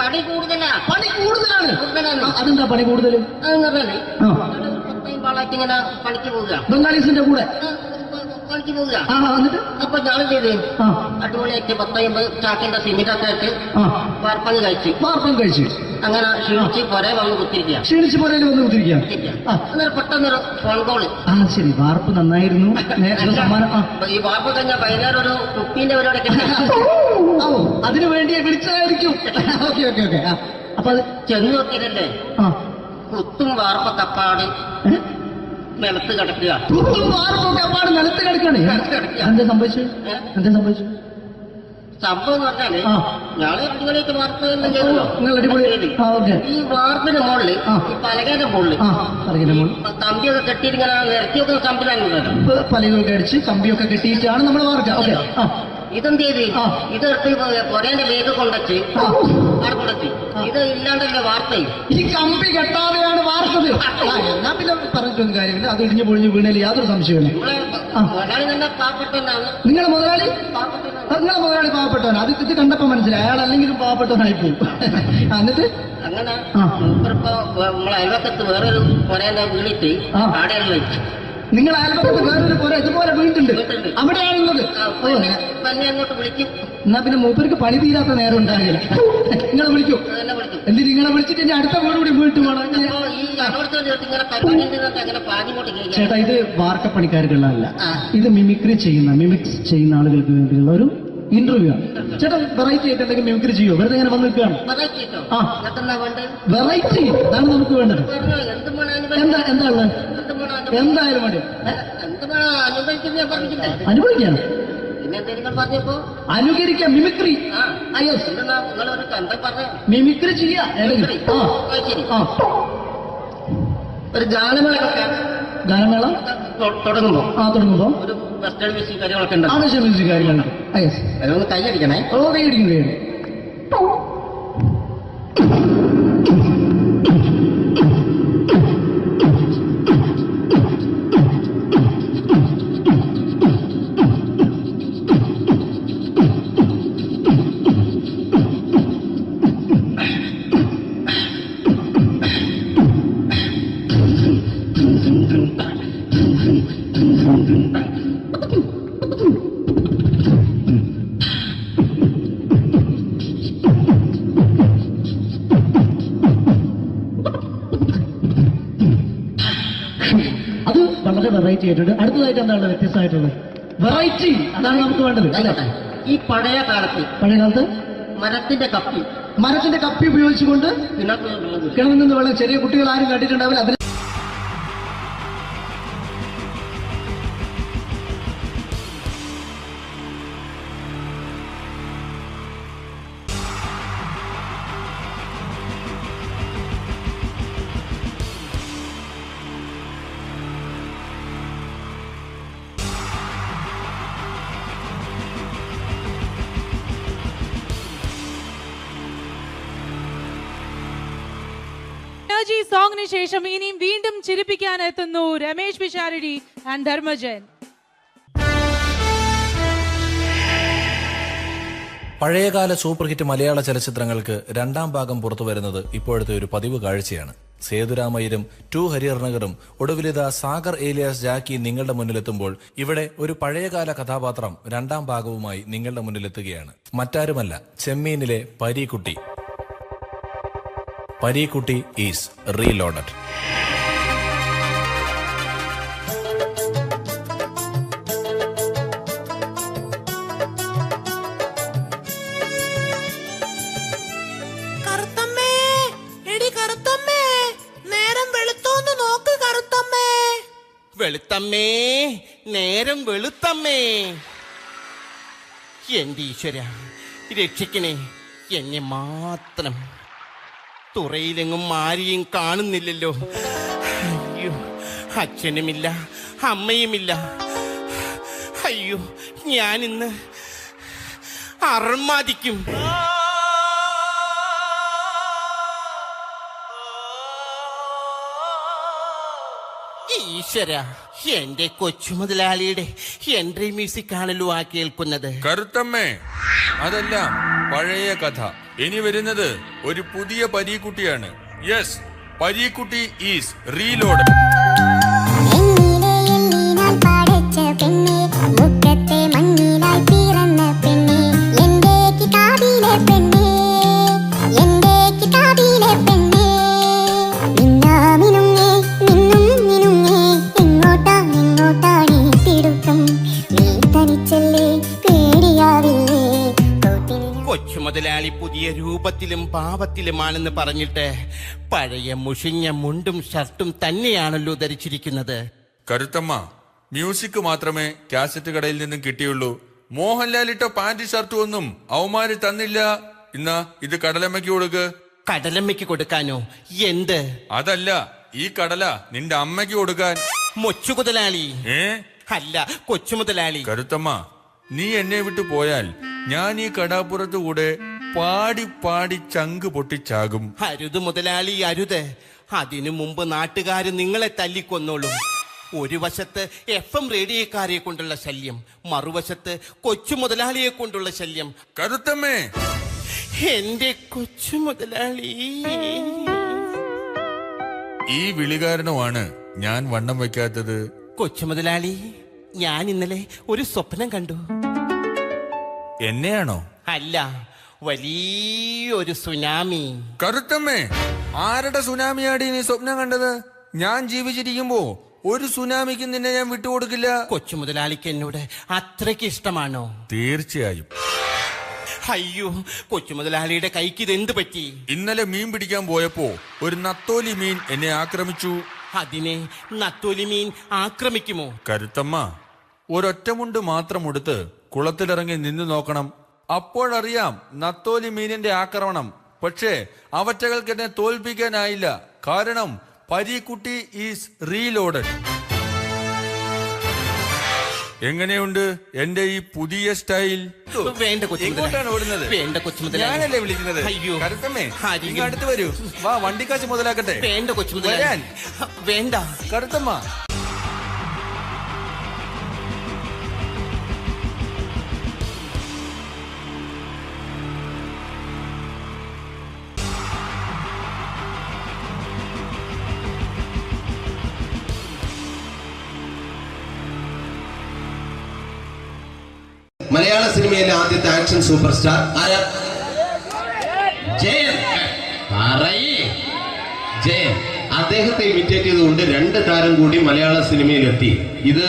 പണി കൂടുതലാ. പണി കൂടുതലാണ്. കൂടുതലാണ്. ആ, അതെന്താ പണി കൂടുതൽ? അതെന്ന് പറഞ്ഞാല് ആ 10 ആളായിട്ട് ഇങ്ങനെ പണിക്ക് പോവുക. ബംഗാളീസിന്റെ കൂടെ. പണിക്ക് പോവുക. ആ എന്നിട്ട് അപ്പൊ ഞാൻ ചെയ്ത് ആ അടിപൊളിയായിട്ട് 10-50 ചാക്കിന്റെ സിമെന്റൊക്കെ ആയിട്ട് ആ വാർപ്പങ്ങ് കഴിച്ച് വാർപ്പം കഴിച്ചു അങ്ങനെ ക്ഷീണിച്ച് പൊരേ വന്ന് കുത്തിരിക്കുക. ക്ഷീണിച്ച് പോരേലും വന്ന് കുത്തിരിക്കാം. ആ അന്നേരം പെട്ടെന്നൊരു ഫോൺ കോള്. ആ ശരി, വാർപ്പ് നന്നായിരുന്നു. നേരത്തെ സമ്മാനം. ആ ഈ വാർപ്പ് കഴിഞ്ഞാൽ വൈകുന്നേരം ഒരു കുപ്പീന്റെ പരിപാടിയൊക്കെ ഓ അതിനു വേണ്ടി വിളിച്ചതായിരിക്കും. Okay okay okay. ആ അപ്പൊ അത് ചെന്ന് നോക്കിയതല്ലേ ആ കുത്തും വാർപ്പ തപ്പാട് നിലത്ത് കിടക്കുക. കുത്തും വാർപ്പൊക്കെ അപ്പാട് നിലത്ത് കിടക്കാണ്. എന്താ സംഭവിച്ചു? സംഭവം എന്ന് പറഞ്ഞാല് ആ ഞാള് അടിപൊളിയായിട്ട് വാർപ്പ് എല്ലാം ചെയ്തല്ലോ. നിങ്ങൾ അടിപൊളി. ആ ഓക്കെ. ഈ വാർപ്പിന് മുകളില് ആ. ഈ പലകയുടെ മുകളില് ആ അറിയില്ല മോൾ. കമ്പിയൊക്കെ കെട്ടിയിട്ട് ഇങ്ങനെ നിരത്തി വെക്കുന്ന സംവിധാനമുണ്ടല്ലോ. പലകൊക്കെ അടിച്ച് കമ്പിയൊക്കെ കെട്ടിയിട്ടാണ് നമ്മൾ വാർക്കുക. ഓക്കെ. ആ ഇതെന്ത് ചെയ്ത് ആ. ഇതെടുത്ത് പൊരേന്റെ വേഗം കൊണ്ടച്ച് ആ. അവിടെ കൊണ്ടച്ച് ഇത് ഇല്ലാണ്ടല്ലേ വാർത്തയും. ഈ കമ്പി കെട്ടാതെയാണ് വാർത്തത്. എന്നാ പിന്നെ പറഞ്ഞിട്ടൊന്നും കാര്യമില്ല. അത് ഇടിഞ്ഞു പൊളിഞ്ഞു വീണേൽ യാതൊരു സംശയമില്ല. നമ്മളെ ആ. മുതലാളി തന്നെ പാവപ്പെട്ടവനാണ്. നിങ്ങളെ മുതലാളി പാവപ്പെട്ടവനാണ്. നിങ്ങളെ മുതലാളി പാവപ്പെട്ടവൻ. അത് ഇത് കണ്ടപ്പോ മനസ്സിലായി അയാൾ അല്ലെങ്കിലും പാവപ്പെട്ടവനായി പോകും. എന്നിട്ട് അങ്ങനെ ആ. മൂപ്പരിപ്പോ നമ്മളെ അയൽവക്കത്ത് വേറൊരു പൊരേന്റെ വീണിട്ട് ആ. ആടെയാണ് വെച്ച് നിങ്ങൾ അയൽപക്കത്ത് വേറൊരു പോലെ ഇതുപോലെ വീണ്ടുണ്ട്, വീട്ടുണ്ട്. അവിടെയാണുള്ളത്. ഓ തന്നെ അങ്ങോട്ട് വിളിക്കും. എന്നാ പിന്നെ മൂപ്പർക്ക് പണി തീരാത്ത നേരം ഉണ്ടാകില്ല. നിങ്ങളെ വിളിക്കൂ. അത് തന്നെ വിളിക്കും. എന്തിന് നിങ്ങളെ വിളിച്ചിട്ട് ഇനി അടുത്ത വീട് കൂടി വീട്ടു വേണം. അപ്പൊ ഈ അതോടത്തോടെ ഇങ്ങനെ പരിപാടി അങ്ങനെ പാഞ്ഞിങ്ങോട്ട് കേൾക്കാം. ചേട്ടാ ഇത് വാർക്കപ്പണിക്കാർക്കുള്ളതല്ല, ആ. ഇത് മിമിക്സ് ചെയ്യുന്ന ആളുകൾക്ക് വേണ്ടിയുള്ള ഒരു ഇന്റർവ്യൂ ആണ്. ചേട്ടാ വെറൈറ്റി ആയിട്ട് എന്തെങ്കിലും മിമിക്രി ചെയ്യോ? വെറുതെ ഇങ്ങനെ വന്ന് നിൽക്കുകയാണ്. പറയിട്ടോ ആ. എന്നിട്ടെന്നാ വേണ്ടത്? വെറൈറ്റി അതാണ് നമുക്ക് വേണ്ടത്. പറഞ്ഞോ എന്ത് വേണം എന്താ ഉള്ളത്? എന്ത് വേണം എന്തായാലും മതി. എന്ത് വേണം അനുഭവിക്കുന്ന ഞാൻ പറഞ്ഞിട്ടില്ലേ? അനുഭവിക്കാം, പിന്നെ എന്തെങ്കിലും പറഞ്ഞപ്പോ അനുകരിക്കാം. മിമിക്രി. ആ യെസ്, എന്തെന്നാ നിങ്ങളൊരു എന്താ പറഞ്ഞ മിമിക്രി ചെയ്യാ. മിമിക്രി. ആ ശരി. ആ ഒരു ഗാനമേളൊക്കെ ഗാനമേള തുടങ്ങുമ്പോ തുടങ്ങുമ്പോ ഒരു വെസ്റ്റേൺ മ്യൂസിക് കാര്യങ്ങളൊക്കെ ഉണ്ട്. ആവശ്യ മ്യൂസിക് കാര്യങ്ങളുണ്ട്. യെസ്, അതൊന്ന് കൈയടിക്കണേ. ഓ കൈയടിക്കും. അത് വളരെ വെറൈറ്റി ആയിട്ടുണ്ട്. അടുത്തതായിട്ട് എന്താണ് വ്യത്യസ്തമായിട്ടുള്ളത്? വെറൈറ്റി, അതാണ് നമുക്ക് വേണ്ടത്. അല്ലേ? ഈ പഴയ കാലത്ത് പഴയ കാലത്ത് മരത്തിന്റെ കപ്പി ഉപയോഗിച്ചുകൊണ്ട് കിണറ്റിൽ കിണറിൽ നിന്ന് വെള്ളം, ചെറിയ കുട്ടികൾ ആരും കണ്ടിട്ടുണ്ടാവില്ല. അതിന് എനർജി സോങ്ങിന് ശേഷം ഇനിയും വീണ്ടും ചിരിപ്പിക്കാൻ എത്തുന്നു രമേശ് പിഷാരടി ആൻഡ് ധർമ്മജൻ. പഴയകാല സൂപ്പർ ഹിറ്റ് മലയാള ചലച്ചിത്രങ്ങൾക്ക് രണ്ടാം ഭാഗം പുറത്തു വരുന്നത് ഇപ്പോഴത്തെ ഒരു പതിവ് കാഴ്ചയാണ്. സേതുരാമയ്യരും 2 ഹരിഹർനഗറും ഒടുവിലിത സാഗർ ഏലിയാസ് ജാക്കി നിങ്ങളുടെ മുന്നിലെത്തുമ്പോൾ ഇവിടെ ഒരു പഴയകാല കഥാപാത്രം രണ്ടാം ഭാഗവുമായി നിങ്ങളുടെ മുന്നിലെത്തുകയാണ്. മറ്റാരുമല്ല, ചെമ്മീനിലെ പരീക്കുട്ടി. Pareekutty is reloaded. വെളുത്തമ്മേ, നേരം വെളുത്തമ്മേ. എന്റെ ഈശ്വര, രക്ഷിക്കണേ എന്നെ മാത്രം. തുറയിലെങ്ങും ആരെയും കാണുന്നില്ലല്ലോ. അയ്യോ, അച്ഛനുമില്ല, അമ്മയുമില്ല. അയ്യോ, ഞാനിന്ന് അർമാദിക്കും. ഈശ്വര, എന്റെ കൊച്ചു മുതലാളിയുടെ എൻട്രി മ്യൂസിക് ആണല്ലോ ആ കേൾക്കുന്നത്. കറുത്തമ്മേ, അതെല്ലാം പഴയ കഥ. ഇനി വരുന്നത് ഒരു പുതിയ പരീക്കുട്ടിയാണ്. Yes, Pareekutty is reload. മുതലാളി പുതിയ രൂപത്തിലും ഭാവത്തിലുമാണെന്ന് പറഞ്ഞിട്ട് പഴയ മുഷിഞ്ഞ മുണ്ടും ഷർട്ടും തന്നെയാണല്ലോ ധരിച്ചിരിക്കുന്നത്. കരുത്തമ്മ, മ്യൂസിക് മാത്രമേ കാസറ്റ് കടയിൽ നിന്നും കിട്ടിയുള്ളൂ. മോഹൻലാൽ ഇട്ട പാന്റ് ഷർട്ടും ഒന്നും അവന്മാര് തന്നില്ല. ഇന്നാ ഇത് കടലമ്മയ്ക്ക് കൊടുക്ക്. കടലമ്മയ്ക്ക് കൊടുക്കാനോ? എന്ത്? അതല്ല, ഈ കടല നിന്റെ അമ്മയ്ക്ക് കൊടുക്കാൻ. മൊച്ചു മുതലാളി. അല്ല, കൊച്ചു മുതലാളി. കരുത്തമ്മ, നീ എന്നെ വിട്ടു പോയാൽ ഞാൻ ഈ കടാപ്പുറത്ത് കൂടെ പാടി പാടി ചങ്ക് പൊട്ടിച്ചാകും. അരുത് മുതലാളി, അരുത്. അതിനു മുമ്പ് നാട്ടുകാര് നിങ്ങളെ തല്ലിക്കൊന്നോളും. ഒരു വശത്ത് FM റേഡിയോക്കാരെ കൊണ്ടുള്ള ശല്യം, മറുവശത്ത് കൊച്ചു മുതലാളിയെ കൊണ്ടുള്ള ശല്യം. കരുത്തമ്മേ, എന്റെ കൊച്ചു മുതലാളി. ഈ വിളികാരണമാണ് ഞാൻ വണ്ണം വയ്ക്കാത്തത്. കൊച്ചു മുതലാളി, ഞാൻ ഇന്നലെ ഒരു സ്വപ്നം കണ്ടു. എന്നെയാണോ? അല്ല, വലിയൊരു സുനാമി. കറുത്തമ്മേ, ആരുടെ സുനാമിയാടി നീ സ്വപ്നം കണ്ടത്? ഞാൻ ജീവിച്ചിരിക്കുമ്പോ ഒരു സുനാമിക്ക് നിന്നെ ഞാൻ വിട്ടുകൊടുക്കില്ല. കൊച്ചു മുതലാളിക്ക് എന്നോട് അത്രയ്ക്ക് ഇഷ്ടമാണോ? തീർച്ചയായും. അയ്യോ, കൊച്ചു മുതലാളിയുടെ കൈക്ക് ഇതെന്ത് പറ്റി? ഇന്നലെ മീൻ പിടിക്കാൻ പോയപ്പോ ഒരു നത്തോലി മീൻ എന്നെ ആക്രമിച്ചു. അതിനെ നത്തോലി മീൻ ആക്രമിക്കുമോ? കരുത്തമ്മ, ഒരൊറ്റമുണ്ട് മാത്രം ഉടുത്ത് കുളത്തിലിറങ്ങി നിന്നു നോക്കണം. അപ്പോഴറിയാം നത്തോലി മീനിന്റെ ആക്രമണം. പക്ഷേ അവറ്റകൾക്ക് എന്നെ തോൽപ്പിക്കാനായില്ല. കാരണം പരീക്കുട്ടി ഈസ് റീലോഡഡ്. എങ്ങനെയുണ്ട് എന്റെ ഈ പുതിയ സ്റ്റൈൽ? വേണ്ട കൊച്ചു എങ്ങോട്ടാണ് ഓടുന്നത്? വേണ്ട കൊച്ചു മുതലാളി. ഞാനല്ലേ വിളിക്കുന്നത്? അയ്യോ, കരുത്തമ്മേ, ഇങ്ങ് അടുത്ത് വരൂ. വാ, വണ്ടിക്കാശ് മുതലാക്കട്ടെ. വേണ്ട കൊച്ചു മുതലാളി. വേണ്ട കരുത്തമ്മ. മലയാള സിനിമയിലെ ആദ്യത്തെ ആക്ഷൻ സൂപ്പർ സ്റ്റാർ ആരാ? ജയൻ. ജയൻ. അദ്ദേഹത്തെ ഇമിറ്റേറ്റ് ചെയ്തുകൊണ്ട് 2 താരം കൂടി മലയാള സിനിമയിലെത്തി. ഇത്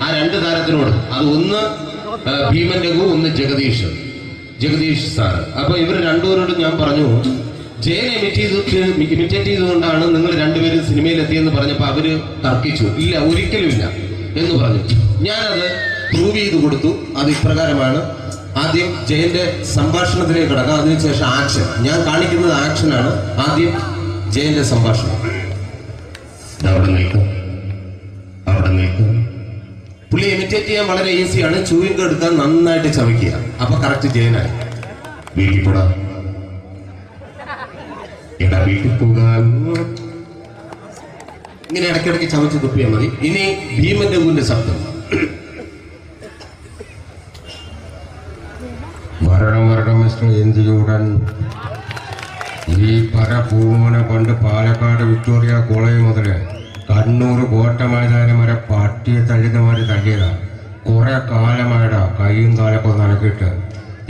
ആ 2 താരത്തിനോട്, അത് ഒന്ന് ഭീമൻ രഘു, ഒന്ന് ജഗദീഷ് സാറ്. അപ്പൊ ഇവർ രണ്ടുപേരോടും ഞാൻ പറഞ്ഞു, ജയൻ ഇമിറ്റേറ്റ് ചെയ്തുകൊണ്ടാണ് നിങ്ങൾ രണ്ടുപേരും സിനിമയിലെത്തിയെന്ന് പറഞ്ഞപ്പോ അവര് തർക്കിച്ചു. ഇല്ല, ഒരിക്കലും ഇല്ല എന്ന് പറഞ്ഞു. ഞാനത് പ്രൂവ് ചെയ്ത് കൊടുത്തു. അത് ഇപ്രകാരമാണ്. ആദ്യം ജയന്റെ സംഭാഷണത്തിലേക്ക് കിടക്കാം, അതിനുശേഷം ആക്ഷൻ. ഞാൻ കാണിക്കുന്നത് ആക്ഷനാണ്. ആദ്യം ജയന്റെ സംഭാഷണം. അവിടെ നിൽക്കും. പുള്ളി ഇമിറ്റേറ്റ് ചെയ്യാൻ വളരെ ഈസിയാണ്. ചൂയിങ് എടുക്കാൻ നന്നായിട്ട് ചവയ്ക്കുക. അപ്പൊ കറക്റ്റ് ജയനായി. വീട്ടിൽ പോടാ, എടാ വീട്ടിൽ പോകാൻ ഇങ്ങനെ ഇടയ്ക്കിടയ്ക്ക് ചവച്ച് തുപ്പിയാൽ മതി. ഇനി ഭീമന്റെ കൂന്റെ ശബ്ദം. മരണം മിസ്റ്റർ എന്ത് ചൂടൻ. ഈ പൂമനെ കൊണ്ട് പാലക്കാട് വിക്ടോറിയ കോളേജ് മുതൽ കണ്ണൂർ കോട്ട മൈതാനം വരെ പട്ടിയെ തള്ളുന്നമാര് തള്ളിയതാ. കുറെ കാലമായടാ കൈയും കാലൊക്കെ നടക്കിയിട്ട്.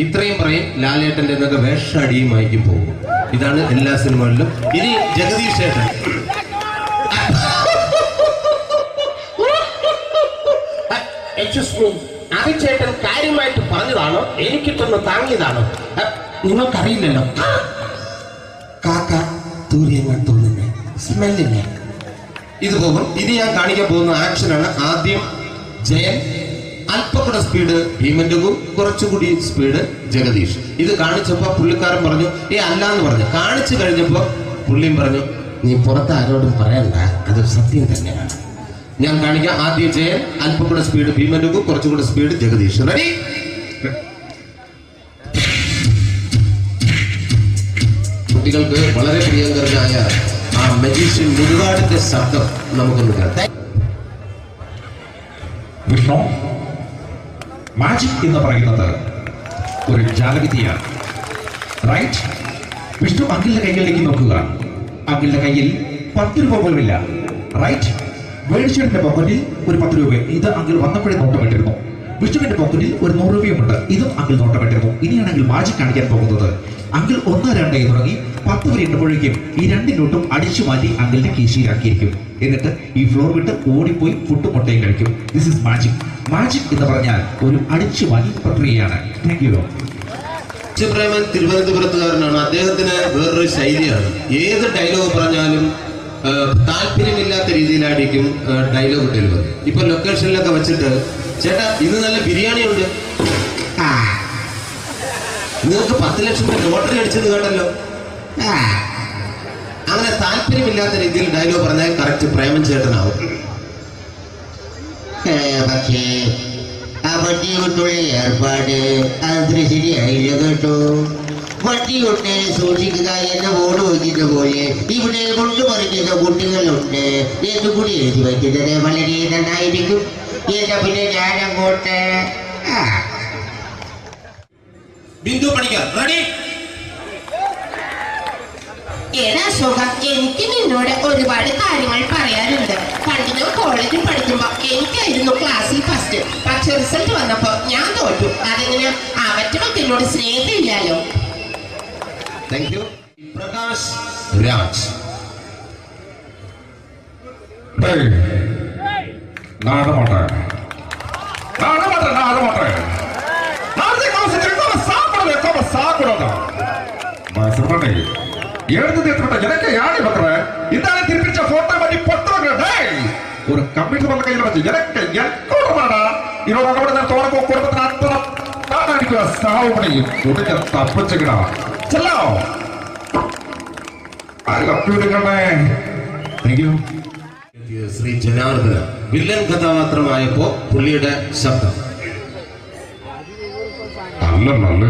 ഇത്രയും പറയും ലാലേട്ടന്റെ എന്നൊക്കെ വേഷടിയുമായിരിക്കും പോകും. ഇതാണ് എല്ലാ സിനിമകളിലും. ഇനി ജഗദീഷ് ചേട്ടൻ. ചേട്ടൻ കാര്യമായിട്ട് പറഞ്ഞതാണോ എനിക്കിട്ടൊന്ന് താങ്ങിയതാണോ? നിങ്ങൾക്കറിയില്ലല്ലോ. കാക്ക തൂര്യങ്ങൾ തോന്നുന്നേ സ്മെല്ലില്ലേ? ഇത് പോകും. ഇനി ഞാൻ കാണിക്കാൻ പോകുന്ന ആക്ഷനാണ്. ആദ്യം ജയൻ, അല്പകൂടെ സ്പീഡ് ഭീമന്റെ കുറച്ചുകൂടി സ്പീഡ് ജഗദീഷ്. ഇത് കാണിച്ചപ്പോ പുള്ളിക്കാരൻ പറഞ്ഞു അല്ലാന്ന് പറഞ്ഞു. കാണിച്ചു കഴിഞ്ഞപ്പോ പുള്ളിയും പറഞ്ഞു നീ പുറത്ത് ആരോടും പറയണ്ട, അത് സത്യം തന്നെയാണ്. ഞാൻ കാണിക്കാം. ആദ്യം ജയൻ, അല്പകൂടെ സ്പീഡ് ഭീമന്റെ കുറച്ചുകൂടെ സ്പീഡ് ജഗദീഷ്. റെഡി? കുട്ടികൾക്ക് വളരെ പ്രിയങ്കരനായ ആ മജീഷ്യൻ മുരുകാടിന്റെ ശബ്ദം നമുക്കൊന്ന് കേൾക്കാം. വിഷ്ണു, മാജിക് എന്ന് പറയുന്നത് ഒരു ജാലവിദ്യയാണ്. റൈറ്റ്? വിഷ്ണു അങ്കിളിന്റെ കൈകളിലേക്ക് നോക്കുക. അങ്കിളിന്റെ കയ്യിൽ 10 രൂപ പോലുമില്ല. റൈറ്റ്? വേണിച്ചേട്ടന്റെ പോക്കറ്റിൽ ഒരു 10 രൂപ. ഇത് അങ്കിൾ വന്നപ്പോഴേ നോട്ടമിട്ടിരുന്നു. വിഷ്ണുവിന്റെ പോക്കറ്റിൽ ഒരു 100 രൂപയുമുണ്ട്. ഇതും അങ്കിൾ നോട്ടമിട്ടിരുന്നു. ഇനിയാണെങ്കിൽ മാജിക് കാണിക്കാൻ പോകുന്നത്. അങ്കിൾ 1, 2 എന്ന് തുടങ്ങി 10 വരെ എണ്ണുമ്പോഴേക്കും ഈ 2 നോട്ടും അടിച്ചു മാറ്റി അങ്കിളിന്റെ കീശയിലാക്കിയിരിക്കും. എന്നിട്ട് ഈ ഫ്ലോർ വിട്ട് ഓടിപ്പോയി പുട്ടും മുട്ടയും കഴിക്കും. This is magic. മാജിക് എന്ന് പറഞ്ഞാൽ ഒരു അടിച്ചു മാറ്റി പ്രക്രിയയാണ്. Thank you. പ്രേമൻ തിരുവനന്തപുരത്തുകാരനാണ്. അദ്ദേഹത്തിന് വേറൊരു ശൈലിയാണ്. ഏത് ഡയലോഗ് പറഞ്ഞാലും താല്പര്യമില്ലാത്ത രീതിയിലായിരിക്കും ഡയലോഗ് ഡെലിവറി. ഇപ്പൊ ലൊക്കേഷനിലൊക്കെ വെച്ചിട്ട് ചേട്ടാ ഇന്ന് നല്ല ബിരിയാണി ഉണ്ട്, നിങ്ങൾക്ക് 10 ലക്ഷം രൂപ ലോട്ടറി അടിച്ചെന്ന് കേട്ടല്ലോ. അങ്ങനെ താല്പര്യമില്ലാത്ത രീതിയിൽ ഡയലോഗ് പറഞ്ഞാൽ കറക്റ്റ് പ്രേമൻ ചേട്ടനാവും. പക്ഷേ ആ വട്ടി കൊണ്ടുള്ള ഏർപ്പാട് അത്ര ശരിയായില്ല കേട്ടോ. വട്ടി കൊണ്ട് സൂക്ഷിക്കുക എന്ന ബോർഡ് വയ്ക്കുന്ന പോലെ ഇവിടെ കൊണ്ടുപറിക്കുന്ന കുട്ടികളുണ്ട് എന്ന് കൂടി എഴുതി വയ്ക്കുന്നത് വളരെ നന്നായിരിക്കും. എന്നാ പിന്നെ ഞാനങ്ങോട്ട് ബിന്ദു പണിക്കർ. റെഡി? ഏതാ സുഖം. എനിക്ക് നിന്നോട് ഒരുപാട് കാര്യങ്ങൾ പറയാനുണ്ട്. പണ്ട് ഞാൻ കോളേജിൽ പഠിക്കുമ്പോ എനിക്കായിരുന്നു ക്ലാസ്സിൽ ഫസ്റ്റ്. പക്ഷെ റിസൾട്ട് വന്നപ്പോ ഞാൻ തോറ്റു. അതെങ്ങനെ അവറ്റൊക്കെ എന്നോട് സ്നേഹമില്ലല്ലോ. Thank you. പ്രകാശ് രാജ്. ஒரு கம்ப்யூட்டர் பண்ண கையில வச்சு எனக்கு எக்கோடமாடா இதோட கூட நான் தோற குடும்பத்தை அத்தனை நான் அடிக்கிற சாவு பண்ணி உடனே தப்பிச்சுக்கடா செல்லோ കമ്പ്യൂട്ടറുകളെ. Thank you. ശ്രീ ജനാർദ്ദന വില്ലൻ കഥാപാത്രമായപ്പോ പുള്ളിയുടെ ശബ്ദം. നല്ല നല്ല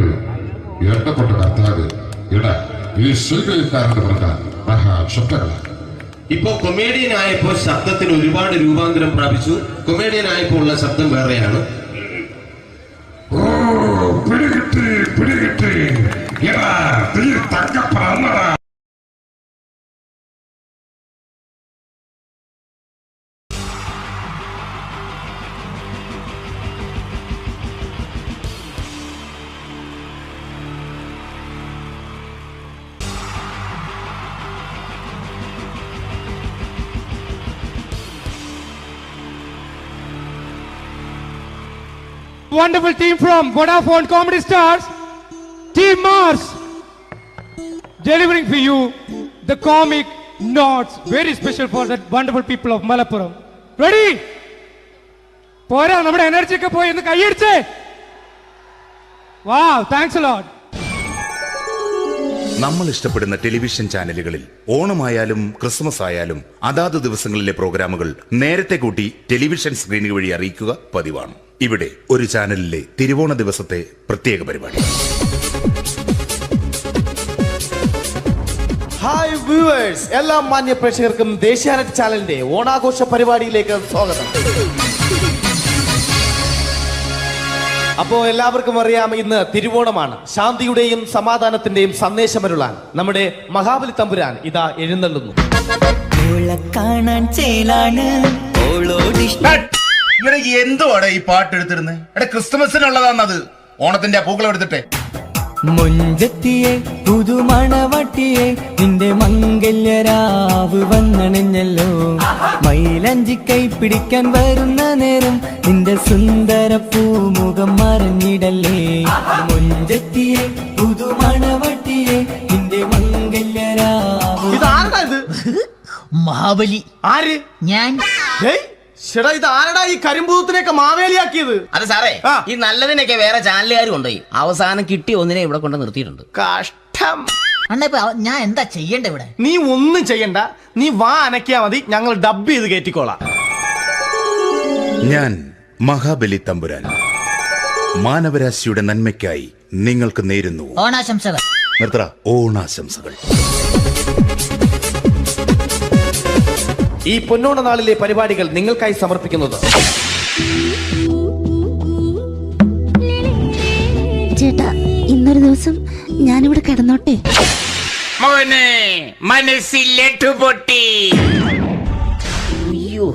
ഏർപ്പെട്ട കർത്താവ് ഇട ഈ ശൈലിക്കാരുടെ പ്രധാന മഹാശബ്ദങ്ങളാണ്. ഇപ്പോ കൊമേഡിയൻ ആയപ്പോ ശബ്ദത്തിന് ഒരുപാട് രൂപാന്തരം പ്രാപിച്ചു. കൊമേഡിയൻ ആയപ്പോ ഉള്ള ശബ്ദം വേറെയാണ്. ഓ പിടികിട്ടി പിടികിട്ടി തങ്കപ്പറന്നടാ. Wonderful team from Vodafone Comedy Stars, Team Mars, delivering for you the comic notes, very special for the wonderful people of Malappuram. Ready? Pora, nammade energy ke poi endu kaiyediche. Wow, thanks a lot. നമ്മൾ ഇഷ്ടപ്പെടുന്ന television ചാനലുകളിൽ ഓണമായാലും Christmas ആയാലും അതാത് ദിവസങ്ങളിലെ പ്രോഗ്രാമുകൾ നേരത്തെ കൂട്ടി television സ്ക്രീനുകൾ വഴി അറിയിക്കുക പതിവാണ്. ഇവിടെ ഒരു ചാനലിലെ തിരുവോണ ദിവസത്തെ പ്രത്യേക പരിപാടി. ഹായ് വ്യൂവേഴ്സ്, എല്ലാ മാന്യ പ്രേക്ഷകർക്കും ദേശീയാനെറ്റ് ചാനലിന്റെ ഓണാഘോഷ പരിപാടിയിലേക്ക് സ്വാഗതം. അപ്പോ എല്ലാവർക്കും അറിയാം, ഇന്ന് തിരുവോണമാണ്. ശാന്തിയുടെയും സമാധാനത്തിന്റെയും സന്ദേശമരുളാൻ നമ്മുടെ മഹാബലി തമ്പുരാൻ ഇതാ എഴുന്നള്ളുന്നു. എന്തുവാടെ ഈ പാട്ട് എടുത്തിരുന്നത്? എടാ, ക്രിസ്തുമസിനുള്ളതാണത്. ഓണത്തിന്റെ പൂക്കളം എടുത്തിട്ടെ. മുഞ്ചത്തിയെ പുതുമണവട്ടിയെ നിന്റെ മംഗല്യരാവ് വന്നണിഞ്ഞല്ലോ. മൈലഞ്ചി കൈ പിടിക്കാൻ വരുന്ന നേരം നിന്റെ സുന്ദര പൂമുഖം മറഞ്ഞിടല്ലേ. മുഞ്ചത്തിയെ പുതുമണവട്ടിയെ നിന്റെ മംഗല്യരാവ്. ഇതാരടാ ഇത്? മഹാബലി. ആര്? ഞാൻ. ചേട്ടാ, ഇത് ആരടാ ഈ കരിമ്പൂത്തിനെയൊക്കെ മാവേലിയാക്കിയത്? അത് സാറേ, ഈ നല്ലതിനൊക്കെ വേറെ ചാനലുകാർ കൊണ്ടുപോയി അവസാനം കിട്ടിയ ഒന്നിനെ ഇവിടെ കൊണ്ട് നിർത്തിയിട്ടുണ്ട്. കഷ്ടം. അണ്ണ ഞാൻ എന്താ ചെയ്യണ്ട ഇവിടെ? നീ ഒന്നും ചെയ്യണ്ട, നീ വാ അനക്കിയാ മതി, ഞങ്ങൾ ഡബ് ചെയ്ത് കയറ്റിക്കോളാം. ഞാൻ മഹാബലി തമ്പുരാൻ മാനവരാശിയുടെ നന്മയ്ക്കായി നിങ്ങൾക്ക് നേരുന്നു ഓണാശംസകൾ. നിർത്തറ. ഓണാശംസകൾ. ഈ പൊന്നോണ നാളിലെ പരിപാടികൾ നിങ്ങൾക്കായി സമർപ്പിക്കുന്നത് ചേട്ടാ, ഇന്നൊരു ദിവസം ഞാനിവിടെ കിടന്നോട്ടെ? മോനെ മനസ്സിലെട്ടു പൊട്ടി. അയ്യോ,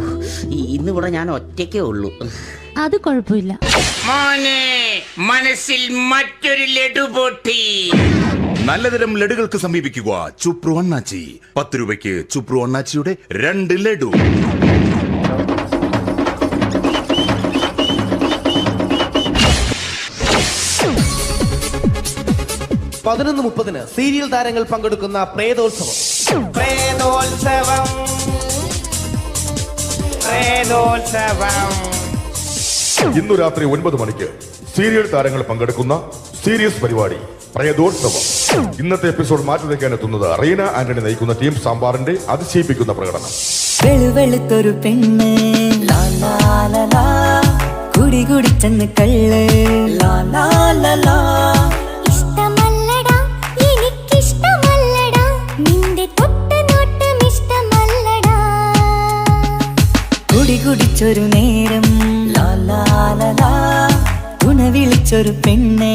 ഇന്നിവിടെ ഞാൻ ഒറ്റയ്ക്കേ ഉള്ളൂ. അത് കുഴപ്പമില്ല. മോനെ മനസ്സിൽ മറ്റൊരു ലഡു പൊട്ടി. നല്ലതരം ലഡുകൾക്ക് സമീപിക്കുക ചുപ്രു അണ്ണാച്ചി. 10 രൂപയ്ക്ക് ചുപ്രു അണ്ണാച്ചിയുടെ 2 ലഡു. പതിനൊന്ന് 30 സീരിയൽ താരങ്ങൾ പങ്കെടുക്കുന്ന പ്രേതോത്സവം. ഇന്നു രാത്രി 9 മണിക്ക് സീരിയൽ താരങ്ങൾ പങ്കെടുക്കുന്ന സീരിയസ് പരിപാടി പ്രേതോത്സവം. ഇന്നത്തെ എപ്പിസോഡ് മാറ്റി വയ്ക്കാൻ എത്തുന്നത് റീന ആന്റണി നയിക്കുന്ന ടീം സാമ്പാറിന്റെ അതിശയിപ്പിക്കുന്ന പ്രകടനം. വെളുവെളുത്തൊരു പെണ്ണ് കുടി കുടിച്ചെന്ന് കള്ള്. ഇഷ്ടമല്ലടാ, എനിക്കിഷ്ടമല്ലടാ, നിന്റെ തൊട്ടനോട്ടം ഇഷ്ടമല്ലടാ. കുടി കുടിച്ചൊരു നേരം ഉണ വിളിച്ചൊരു പെണ്ണെ.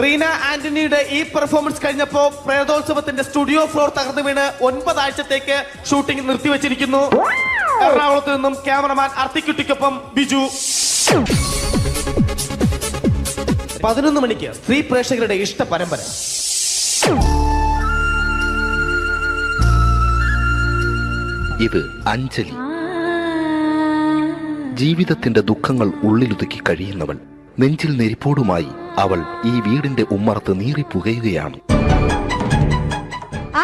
റീന ആന്റണിയുടെ ഈ പെർഫോമൻസ് കഴിഞ്ഞപ്പോ പ്രേതോത്സവത്തിന്റെ സ്റ്റുഡിയോ ഫ്ലോർ തകർന്നു വീണ് 9 ആഴ്ചത്തേക്ക് ഷൂട്ടിംഗ് നിർത്തിവെച്ചിരിക്കുന്നു. എറണാകുളത്ത് നിന്നും ക്യാമറമാൻ അർത്തിക്കുട്ടിക്കൊപ്പം ബിജു. 11 മണിക്ക് സ്ത്രീ പ്രേക്ഷകരുടെ ഇഷ്ട പരമ്പര. ഇത് അഞ്ജലി. ജീവിതത്തിന്റെ ദുഃഖങ്ങൾ ഉള്ളിലൊതുക്കി കഴിയുന്നവൾ. നെഞ്ചിൽ നെരിപ്പോടുമായി അവൾ ഈ വീടിന്റെ ഉമ്മറത്ത് നീറി പുകയുകയാണ്.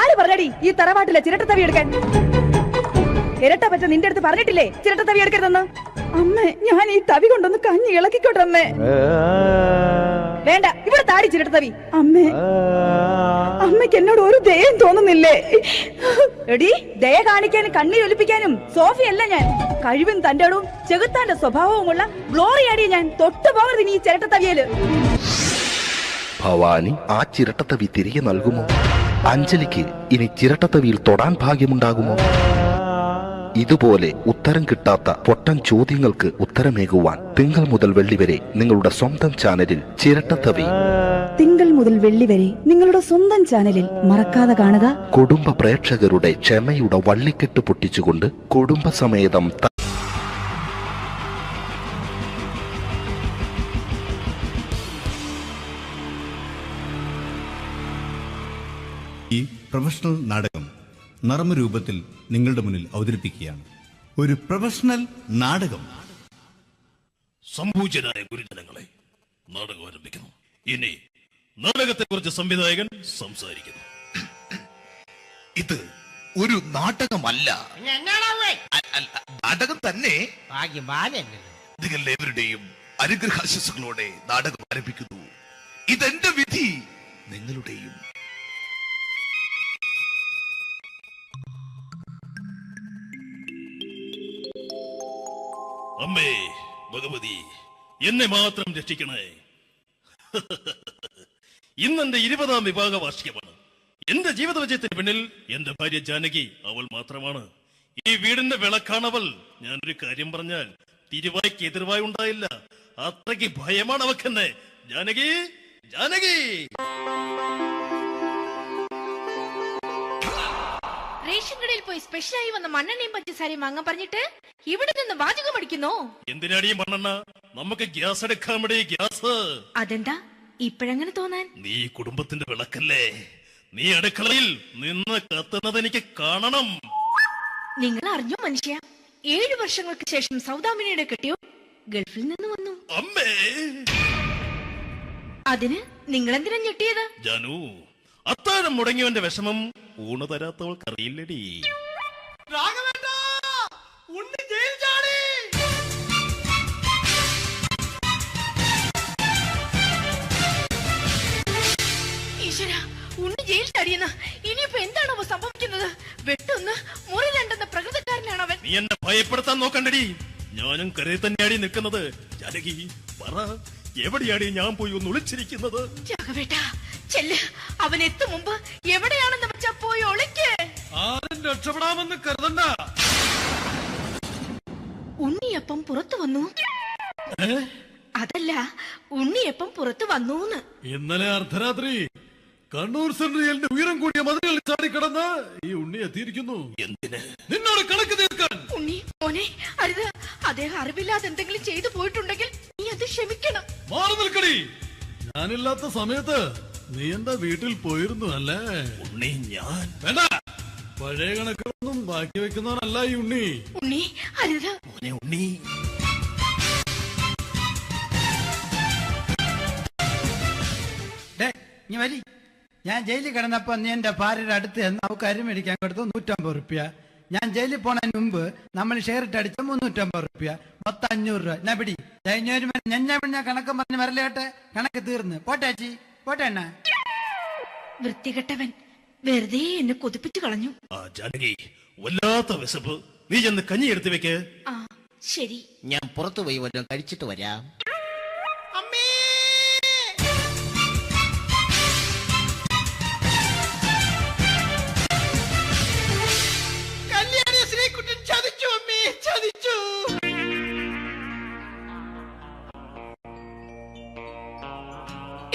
ആര് പറഞ്ഞടി ഈ തറവാട്ടിലെ ചിരട്ടത്തവി എടുക്കാൻ? ഇരട്ട പറ്റ നിന്റെ അടുത്ത് പറഞ്ഞിട്ടില്ലേ ചിരട്ടത്തവി എടുക്കരുതെന്ന്? അമ്മേ, ഞാൻ ഈ തവി കൊണ്ടൊന്ന് കഞ്ഞി ഇളക്കിക്കോട്ടെ അമ്മേ. വേണ്ട, ഇവിടെ താടി ചിരട്ടത്തവി. അമ്മേ, അമ്മയ്ക്ക് എന്നോട് ഒരു ദയം തോന്നുന്നില്ലേ? എടി, ദയ കാണിക്കാനും കണ്ണീരൊലിപ്പിക്കാനും സോഫിയല്ല ഞാൻ. കഴിവും തന്റെടവും ചെകുത്താന്റെ സ്വഭാവവുമുള്ള ഗ്ലോറിയാടി ഞാൻ. തൊട്ടു പോകരുത് നീ ചിരട്ടത്തവിയല്. ഭവാനി ആ ചിരട്ടത്തവി തിരികെ നൽകുമോ? അഞ്ജലിക്ക് ഇനി ചിരട്ടത്തവിയിൽ തൊടാൻ ഭാഗ്യമുണ്ടാകുമോ? ഇതുപോലെ ഉത്തരം കിട്ടാത്ത പൊട്ടൻ ചോദ്യങ്ങൾക്ക് ഉത്തരമേകുവാൻ തിങ്കൾ മുതൽ വെള്ളി വരെ നിങ്ങളുടെ സ്വന്തം ചാനലിൽ ചിരട്ടത്തവി. തിങ്കൾ മുതൽ വെള്ളി വരെ നിങ്ങളുടെ സ്വന്തം ചാനലിൽ മറക്കാതെ കാണുക. കുടുംബ പ്രേക്ഷകരുടെ ക്ഷമയുടെ വള്ളിക്കെട്ട് പൊട്ടിച്ചുകൊണ്ട് കുടുംബസമേതം ഈ പ്രൊഫഷണൽ നാടകം നർമ്മരൂപത്തിൽ നിങ്ങളുടെ മുന്നിൽ അവതരിപ്പിക്കുകയാണ്. ഒരു പ്രൊഫഷണൽ നാടകം. സംപൂജ്യരായ ഗുരുജനങ്ങളെ, നാടകം ആരംഭിക്കുന്നു. ഇനി നാടകത്തെക്കുറിച്ച് സംവിധായകൻ സംസാരിക്കുന്നു. ഇത് ഒരു നാടകമല്ല, നാടകം തന്നെ. നിങ്ങളെവരുടെയും അനുഗ്രഹാശസ്സുകളോടെ നാടകം ആരംഭിക്കുന്നു. ഇതെന്റെ വിധി, നിങ്ങളുടെയും. അമ്മേ ഭഗവതി, എന്നെ മാത്രം രക്ഷിക്കണേ. ഇന്നെന്റെ 20ാം വിവാഹ വാർഷികമാണ്. എന്റെ ജീവിത വിജയത്തിന് പിന്നിൽ എന്റെ ഭാര്യ ജാനകി അവൾ മാത്രമാണ്. ഈ വീടിന്റെ വിളക്കാണവൾ. ഞാനൊരു കാര്യം പറഞ്ഞാൽ തിരുവായ്ക്ക് എതിർവായി ഉണ്ടായില്ല. അത്രയ്ക്ക് ഭയമാണ് അവക്കെന്നെ. ജാനകി, ജാനകി. റേഷൻ കടയിൽ പോയി സ്പെഷ്യലായി വന്ന മണ്ണെണ്ണയും പഞ്ചസാരയും വാങ്ങാൻ പറഞ്ഞിട്ട് ഇവിടെ നിന്ന് വാചകം അടിക്കുന്നോ? എന്തിനാടി മണ്ണെണ്ണ? നമുക്ക് ഗ്യാസ് എടുക്കാൻ വേണ്ടി ഗ്യാസ്. അതെന്താ ഇപ്പോഴങ്ങനെ തോന്നാൻ? നീ കുടുംബത്തിന്റെ വിളക്കല്ലേ. നീ അടുക്കളയിൽ നിന്ന് കത്തുന്നത് എനിക്ക് കാണണം. നിങ്ങൾ അറിഞ്ഞോ മനുഷ്യ, 7 വർഷങ്ങൾക്ക് ശേഷം സൗദാമിനിയുടെ കെട്ടിയോ ഗൾഫിൽ നിന്ന് വന്നു. അമ്മേ, അതിന് നിങ്ങൾ എന്തിനാ ഞെട്ടിയത്? ജാനു, അത്താഴം മുടങ്ങിയവന്റെ വിഷമം ഊണ് തരാത്തവൾക്കറിയില്ലടി. ഈശ്വര, ഉണ്ണി ജയിൽ ചാടിയെന്ന്. ഇനിയിപ്പോ എന്താണോ സംഭവിക്കുന്നത്? വെട്ടൊന്ന് മുറി രണ്ടെന്ന പ്രകൃതക്കാരനാണ് അവൻ. നീ എന്നെ ഭയപ്പെടുത്താൻ നോക്കണ്ടടി. ഞാനും കരയിൽ തന്നെയാടി നിൽക്കുന്നത്. ജാനകി, പറ, എവിടെയാടി ഞാൻ പോയി ഒന്ന് ഒളിച്ചിരിക്കുന്നത്? രാഘവേട്ടാ, ചെല്ല്. അവൻ എത്തും മുമ്പ് എവിടെയാണെന്ന് വെച്ചാ പോയി ഒളിക്ക്. ആരും രക്ഷപ്പെടാമെന്ന് കരുതണ്ട. ഉണ്ണിയപ്പം പുറത്തു വന്നു. അതല്ല, ഉണ്ണിയപ്പം പുറത്തു വന്നൂന്ന്. ഇന്നലെ അർദ്ധരാത്രി കണ്ണൂർ സെൻട്രലിന്റെ ഉയരം കൂടിയ മതിലുകൾ ചാടിക്കടന്ന് ഈ ഉണ്ണി എത്തിയിരിക്കുന്നു. എന്തിന്? നിന്നോട് കണക്ക് തീർക്കാൻ. ഉണ്ണി മോനെ, അരുത്. അദ്ദേഹം അറിവില്ലാതെ എന്തെങ്കിലും ചെയ്തു പോയിട്ടുണ്ടെങ്കിൽ നീ അത് ക്ഷമിക്കണം. മാറി നിൽക്കടി. ഞാനില്ലാത്ത സമയത്ത് നീ എന്താ വീട്ടിൽ പോയിരുന്നു അല്ലേ? ഉണ്ണി, ഞാൻ വേണ്ട. പഴയ കണക്കുകളൊന്നും ബാക്കി വെക്കുന്നവനല്ല ഈ ഉണ്ണി. ഉണ്ണി, അരുത്. ഉണ്ണി, ഞാൻ ജയിലിൽ കിടന്നപ്പോ നീ എന്റെ ഭാര്യയുടെ അടുത്ത് എന്ന് അവർക്ക് അരി മേടിക്കാൻ കൊടുത്തു 150 റുപ്യ. ഞാൻ ജയിലിൽ പോണതിന് മുമ്പ് നമ്മൾ ഷെയർ ഇട്ട് അടിച്ച 350 റുപ്യ, മൊത്തം 500 രൂപ. ഞാൻ പിടി ഞാൻ കണക്ക് പറഞ്ഞ് വരലേട്ടെ. കണക്ക് തീർന്ന് പോട്ടേച്ചി, പോട്ടെ അണ്ണ. വൃത്തികെട്ടവൻ വെറുതെ എന്നെ കൊതിപ്പിച്ചു കളഞ്ഞു. ജാനകി, വല്ലാത്ത വിശപ്പ്. നീ ചെന്ന് കഞ്ഞി എടുത്തു വെക്ക്. ആ ശരി. ഞാൻ പുറത്തു പോയി വല്ലതും കഴിച്ചിട്ട് വരാം.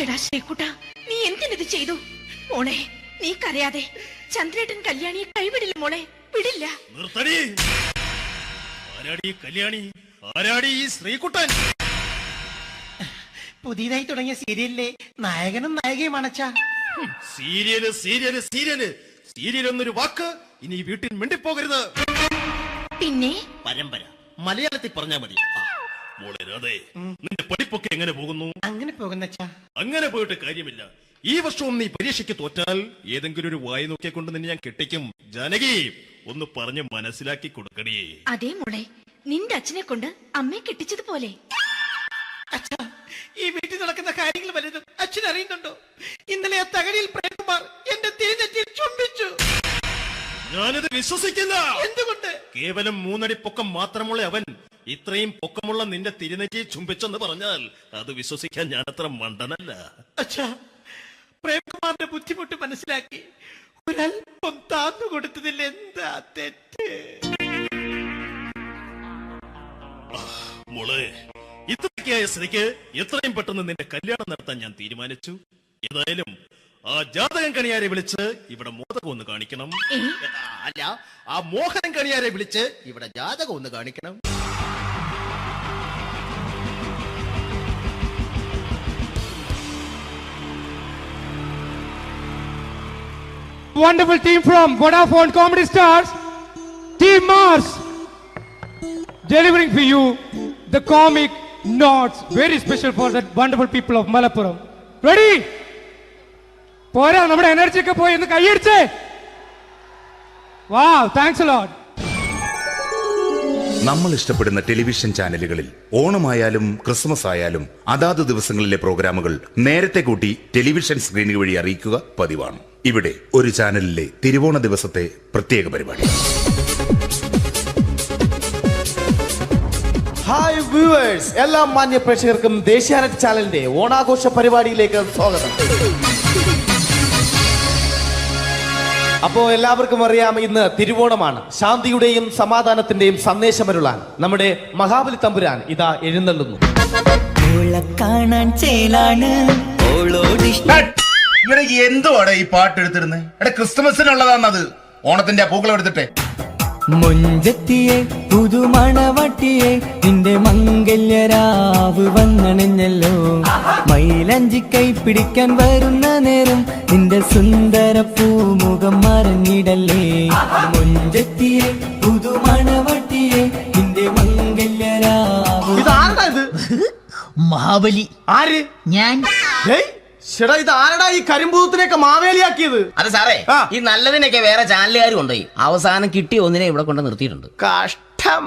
എടാ ശ്രീകുട്ട, നീ എന്തിനത് ചെയ്തു? മോളെ, നീ കരയാതെ. ചന്ദ്രേട്ടൻ കല്യാണിയെ കൈവിടില്ല മോളെ, വിടില്ല. നിർത്തടി. ആരാടി കല്യാണി? ആരാടി ഈ ശ്രീകുട്ടൻ? പുതിയതായി തുടങ്ങിയ സീരിയലിലെ നായകനും നായികയും അണച്ചാ. സീരിയല് സീരിയല് സീരിയല് സീരിയൽ എന്നൊരു വാക്ക് ഇനി വീട്ടിൽ മിണ്ടിപ്പോകരുത്. പിന്നെ പരമ്പര മലയാളത്തിൽ പറഞ്ഞാ മതി. മോളെ രാധേ, നിന്റെ പഠിപ്പൊക്കെ എങ്ങനെ പോകുന്നു? അങ്ങനെ പോകുന്നച്ചാ. അങ്ങനെ പോയിട്ട് കാര്യമില്ല. ഈ വർഷവും നീ പരീക്ഷയ്ക്ക് തോറ്റാൽ ഏതെങ്കിലും ഒരു വായി നോക്കിയെ കൊണ്ട് നിന്നെ ഞാൻ കെട്ടിക്കും. ജാനകി, ഒന്ന് പറഞ്ഞ് മനസ്സിലാക്കി കൊടുക്കണേ. അതേ മോളെ, നിന്റെ അച്ഛനെ കൊണ്ട് അമ്മയെ കെട്ടിച്ചതുപോലെ. അച്ഛാ, ഈ വീട്ടിൽ നടക്കുന്ന കാര്യങ്ങൾ വലുതും അച്ഛൻ അറിയുന്നുണ്ടോ? ഇന്നലെ ആ തകഴിയിൽ പ്രേംകുമാർ എന്റെ തിരിഞ്ഞെത്തി ചുംബിച്ചു. ഞാനത് വിശ്വസിക്കില്ല. എന്തുകൊണ്ട്? കേവലം 3 അടി പൊക്കം മാത്രമുള്ള അവൻ ഇത്രയും പൊക്കമുള്ള നിന്റെ തിരുനെറ്റി ചുംബിച്ചെന്ന് പറഞ്ഞാൽ അത് വിശ്വസിക്കാൻ ഞാൻ അത്ര മണ്ടനല്ല. അച്ഛാ, പ്രേംകുമാറിന്റെ ബുദ്ധിമുട്ട് മനസ്സിലാക്കി ഒരല്പം താന്നു കൊടുത്തതിൽ എന്താ തെറ്റ്? മോളെ, ഇത്രയ്ക്കായ സ്ഥിതിക്ക് എത്രയും പെട്ടെന്ന് നിന്റെ കല്യാണം നടത്താൻ ഞാൻ തീരുമാനിച്ചു. ഏതായാലും ആ ജാതകം കണിയാരെ വിളിച്ച് ഇവിടെ മോദകം ഒന്ന് കാണിക്കണം. അല്ല, ആ മോഹനം കണിയാരെ വിളിച്ച് ഇവിടെ ജാതകം ഒന്ന് കാണിക്കണം. Wonderful team from Vodafone Comedy Stars, Team Mars, delivering for you the comic notes, very special for the wonderful people of Malappuram. Ready? പോരാ, നമ്മുടെ എനർജി ഒക്കെ പോയി ഒന്ന് കൈയടിച്ചേ. Wow, thanks a lot. നമ്മൾ ഇഷ്ടപ്പെടുന്ന ടെലിവിഷൻ ചാനലുകളിൽ ഓണമായാലും ക്രിസ്മസ് ആയാലും അതാത് ദിവസങ്ങളിലെ പ്രോഗ്രാമുകൾ നേരത്തെ കൂട്ടി ടെലിവിഷൻ സ്ക്രീനുകൾ വഴി അറിയിക്കുക പതിവാണ്. ഇവിടെ ഒരു ചാനലിലെ തിരുവോണ ദിവസത്തെ പ്രത്യേക പരിപാടി. ഹായ് വ്യൂവേഴ്സ്, എല്ലാ മാന്യ പ്രേക്ഷകർക്കും ദേശീയാനെറ്റ് ചാനലിന്റെ ഓണാഘോഷ പരിപാടിയിലേക്ക് സ്വാഗതം. അപ്പോ എല്ലാവർക്കും അറിയാം, ഇന്ന് തിരുവോണമാണ്. ശാന്തിയുടെയും സമാധാനത്തിന്റെയും സന്ദേശമരുളാൻ നമ്മുടെ മഹാബലി തമ്പുരാൻ ഇതാ എഴുന്നള്ളുന്നു. കാണാൻ ചേലാണ് എന്തുവാടെ ഈ പാട്ട് എടുത്തിരുന്നത്? എടാ ക്രിസ്തുമസിനുള്ളതാണത്. ഓണത്തിന്റെ പൂക്കളം എടുത്തിട്ടെ. മുഞ്ചത്തിയെ പുതുമണവട്ടിയെ നിന്റെ മംഗല്യരാവ് വന്നണിഞ്ഞല്ലോ. മൈലഞ്ചി കൈ പിടിക്കാൻ വരുന്ന നേരം നിന്റെ സുന്ദര പൂമുഖം മറഞ്ഞിടല്ലേ. മുഞ്ചത്തിയെ പുതുമണവട്ടിയെ നിന്റെ മംഗല്യരാവ്. മഹാബലി. ആര്? ഞാൻ. ചേട്ടാ, ഇത് ആരടാ ഈ കരിമ്പൂത്തിനെയൊക്കെ മാവേലിയാക്കിയത്? അത് സാറേ, ഈ നല്ലതിനൊക്കെ വേറെ ചാനലുകാർ കൊണ്ടുപോയി അവസാനം കിട്ടിയ ഒന്നിനെ ഇവിടെ കൊണ്ട് നിർത്തിയിട്ടുണ്ട്. കഷ്ടം.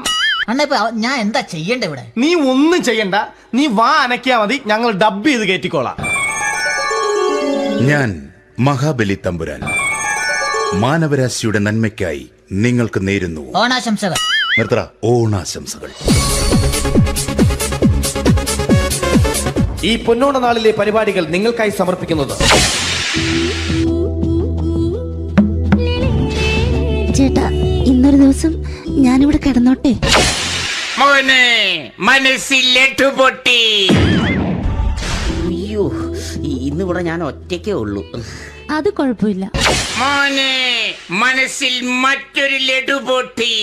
അണ്ണാ ഞാൻ എന്താ ചെയ്യണ്ടേ ഇവിടെ? നീ ഒന്നും ചെയ്യണ്ട, നീ വാ അനക്കിയാ മതി, ഞങ്ങൾ ഡബ് ചെയ്ത് കയറ്റിക്കോളാം. ഞാൻ മഹാബലി തമ്പുരാൻ മാനവരാശിയുടെ നന്മയ്ക്കായി നിങ്ങൾക്ക് നേരുന്നു ഓണാശംസകൾ. നിർത്തറ ഓണാശംസകൾ. ഈ പൊന്നോണ നാളിലെ പരിപാടികൾ നിങ്ങൾക്കായി സമർപ്പിക്കുന്നത് ചേട്ടാ, ഇന്നൊരു ദിവസം ഞാനിവിടെ കിടന്നോട്ടെ. മോനെ മനസ്സിലെട്ടു പൊട്ടി. അയ്യോ, ഇന്നിവിടെ ഞാൻ ഒറ്റയ്ക്കേ ഉള്ളൂ. അത് കുഴപ്പമില്ല. മോനെ മനസ്സിൽ മറ്റൊരു ലഡു പൊട്ടി.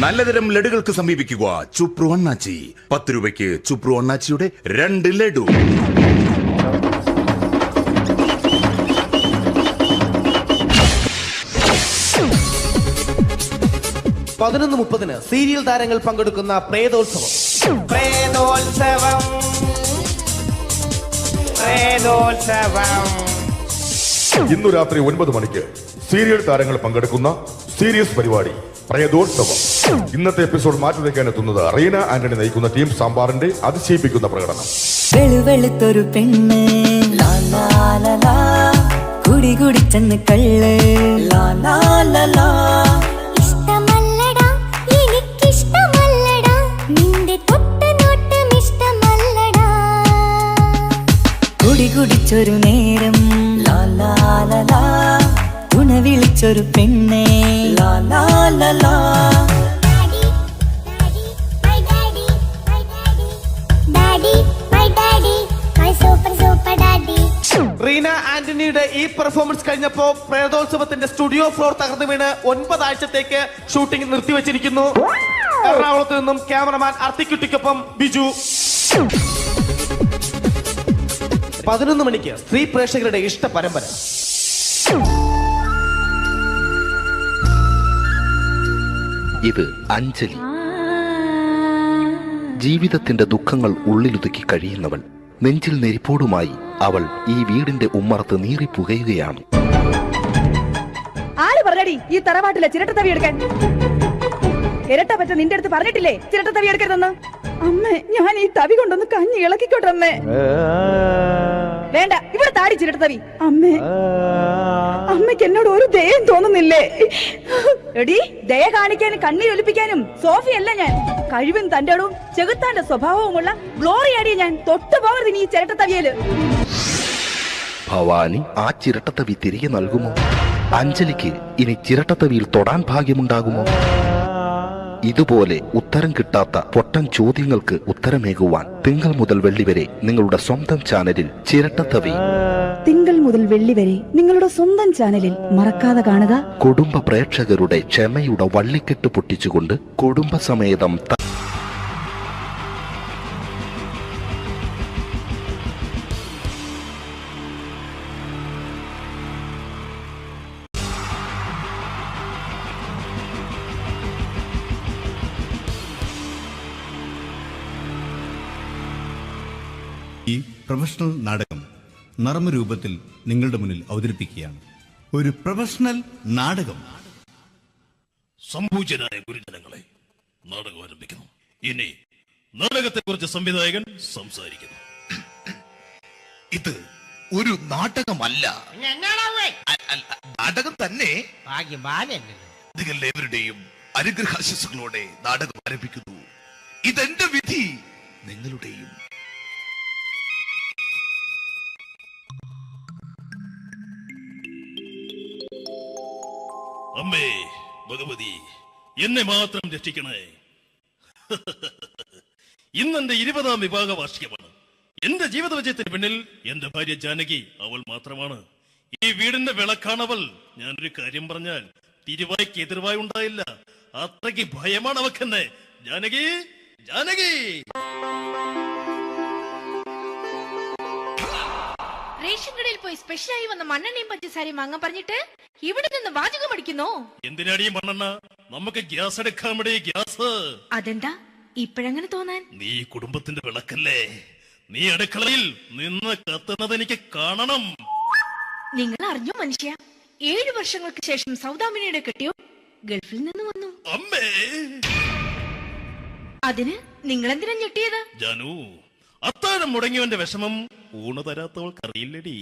നല്ലതരം ലഡുകൾക്ക് സമീപിക്കുക ചുപ്രു അണ്ണാച്ചി. 10 രൂപയ്ക്ക് ചുപ്രു അണ്ണാച്ചിയുടെ 2 ലഡു. പതിനൊന്ന് 30 സീരിയൽ താരങ്ങൾ പങ്കെടുക്കുന്ന പ്രേതോത്സവം. പ്രേതോത്സവം, പ്രേതോത്സവം. ഇന്നു രാത്രി 9 മണിക്ക് സീരിയൽ താരങ്ങൾ പങ്കെടുക്കുന്ന സീരിയസ് പരിപാടി പ്രേതോത്സവം. ഇന്നത്തെ എപ്പിസോഡ് മാറ്റി വയ്ക്കാൻ എത്തുന്നത് റീന ആന്റണി നയിക്കുന്ന ടീം സാമ്പാറിന്റെ അതിശയിപ്പിക്കുന്ന പ്രകടനം. വെളുവെളുത്തൊരു പെണ്ണ് കുടി കുടിച്ചെന്ന് കള്ള്. ഇഷ്ടമല്ലടാ, എനിക്കിഷ്ടമല്ലടാ, നിന്റെ തൊട്ടനോട്ടം ഇഷ്ടമല്ലടാ. കുടി കുടിച്ചൊരു നേരം തുണ വിളിച്ചൊരു പെണ്ണെ. റീന ആന്റണിയുടെ ഈ പെർഫോമൻസ് കഴിഞ്ഞപ്പോ പ്രേതോത്സവത്തിന്റെ സ്റ്റുഡിയോ ഫ്ലോർ തകർന്നു വീണ് 9 ആഴ്ചത്തേക്ക് ഷൂട്ടിംഗ് നിർത്തിവെച്ചിരിക്കുന്നു. എറണാകുളത്ത് നിന്നും ക്യാമറമാൻ അർത്തിക്കുട്ടിക്കൊപ്പം ബിജു. 11 മണിക്ക് സ്ത്രീ പ്രേക്ഷകരുടെ ഇഷ്ട പരമ്പര. ഇത് അഞ്ജലി. ജീവിതത്തിന്റെ ദുഃഖങ്ങൾ ഉള്ളിലൊതുക്കി കഴിയുന്നവൾ. നെഞ്ചിൽ നെരിപ്പോടുമായി അവൾ ഈ വീടിന്റെ ഉമ്മറത്ത് നീറിപ്പുകയുകയാണ്. ആര് പറഞ്ഞടി ഈ തറവാട്ടിലെ ചിരട്ട തവി എടുക്കാൻ? ഇരട്ട പറ്റ നിന്റെ അടുത്ത് പറഞ്ഞിട്ടില്ലേ ചിരട്ട തവി എടുക്കരുതെന്ന്? അമ്മേ, ഞാൻ ഈ തവി കൊണ്ടൊന്ന് കഞ്ഞി ഇളക്കിക്കോട്ടെ അമ്മേ. വേണ്ട, ഇവിടെ താടി ചിരട്ട തവി. അമ്മേ, അമ്മയ്ക്ക് എന്നോട് ഒരു ദയം തോന്നുന്നില്ലേ? എടി, ദയ കാണിക്കാനും കണ്ണീരൊലിപ്പിക്കാനും സോഫിയല്ല ഞാൻ. കഴിവും തന്റെടും ചെകുത്താന്റെ സ്വഭാവവുമുള്ള ഗ്ലോറിയാടിയ ഞാൻ. തൊട്ടു പോകരുത് നീ ചിരട്ട തവിയല്. ഭവാനി ആ ചിരട്ടത്തവി തിരികെ നൽകുമോ? അഞ്ജലിക്ക് ഇനി ചിരട്ടത്തവിയിൽ തൊടാൻ ഭാഗ്യമുണ്ടാകുമോ? ഇതുപോലെ ഉത്തരം കിട്ടാത്ത പൊട്ടൻ ചോദ്യങ്ങൾക്ക് ഉത്തരമേകുവാൻ തിങ്കൾ മുതൽ വെള്ളി വരെ നിങ്ങളുടെ സ്വന്തം ചാനലിൽ ചിരട്ടത്തവി. തിങ്കൾ മുതൽ വെള്ളി വരെ നിങ്ങളുടെ സ്വന്തം ചാനലിൽ മറക്കാതെ കാണുക. കുടുംബ പ്രേക്ഷകരുടെ ക്ഷമയുടെ വള്ളിക്കെട്ട് പൊട്ടിച്ചുകൊണ്ട് കുടുംബസമേതം ഈ പ്രൊഫഷണൽ നാടകം നർമ്മരൂപത്തിൽ നിങ്ങളുടെ മുന്നിൽ അവതരിപ്പിക്കുകയാണ്. ഒരു പ്രൊഫഷണൽ നാടകം. സംപൂജ്യനായ ഗുരുജനങ്ങളെ, നാടകം ആരംഭിക്കുന്നു. ഇനി നാടകത്തെ കുറിച്ച് സംവിധായകൻ സംസാരിക്കുന്നു. ഇത് ഒരു നാടകമല്ല, നാടകം തന്നെ. നിങ്ങളെവരുടെയും അനുഗ്രഹാശിസുകളോടെ നാടകം ആരംഭിക്കുന്നു. ഇതെന്റെ വിധി, നിങ്ങളുടെയും. അമ്മേ ഭഗവതി, എന്നെ മാത്രം രക്ഷിക്കണേ. ഇന്നെന്റെ 20ാം വിവാഹ വാർഷികമാണ്. എന്റെ ജീവിത വിജയത്തിന് പിന്നിൽ എന്റെ ഭാര്യ ജാനകി അവൾ മാത്രമാണ്. ഈ വീടിന്റെ വിളക്കാണവൾ. ഞാനൊരു കാര്യം പറഞ്ഞാൽ തിരുവായ്ക്ക് എതിർവായി ഉണ്ടായില്ല. അത്രയ്ക്ക് ഭയമാണ് അവക്കെന്നെ. ജാനകി, ജാനകി. റേഷൻ കടയിൽ പോയി സ്പെഷ്യലായി വന്ന മണ്ണെണ്ണയും പഞ്ചസാരയും വാങ്ങാൻ പറഞ്ഞിട്ട് ഇവിടെ നിന്ന് വാചകം അടിക്കുന്നോ? എന്തിനാടി മണ്ണെണ്ണ? നമുക്ക് ഗ്യാസ് എടുക്കാമടേ, ഗ്യാസ്. അതെന്താ ഇപ്പഴങ്ങനെ തോന്നാൻ? നീ കുടുംബത്തിന്റെ വിളക്കല്ലേ. നീ അടുക്കളയിൽ നിന്ന് കത്തുന്നത് എനിക്ക് കാണണം. നിങ്ങൾ അറിഞ്ഞോ മനുഷ്യ, 7 വർഷങ്ങൾക്ക് ശേഷം സൗദാമിനിയുടെ കെട്ടിയോ ഗൾഫിൽ നിന്ന് വന്നു. അമ്മേ, അതിന് നിങ്ങൾ എന്തിനാ ഞെട്ടിയത്? ജാനു, അത്താഴം മുടങ്ങിയവന്റെ വിഷമം ഊണ് തരാത്തവൾക്ക് അറിയില്ലടി.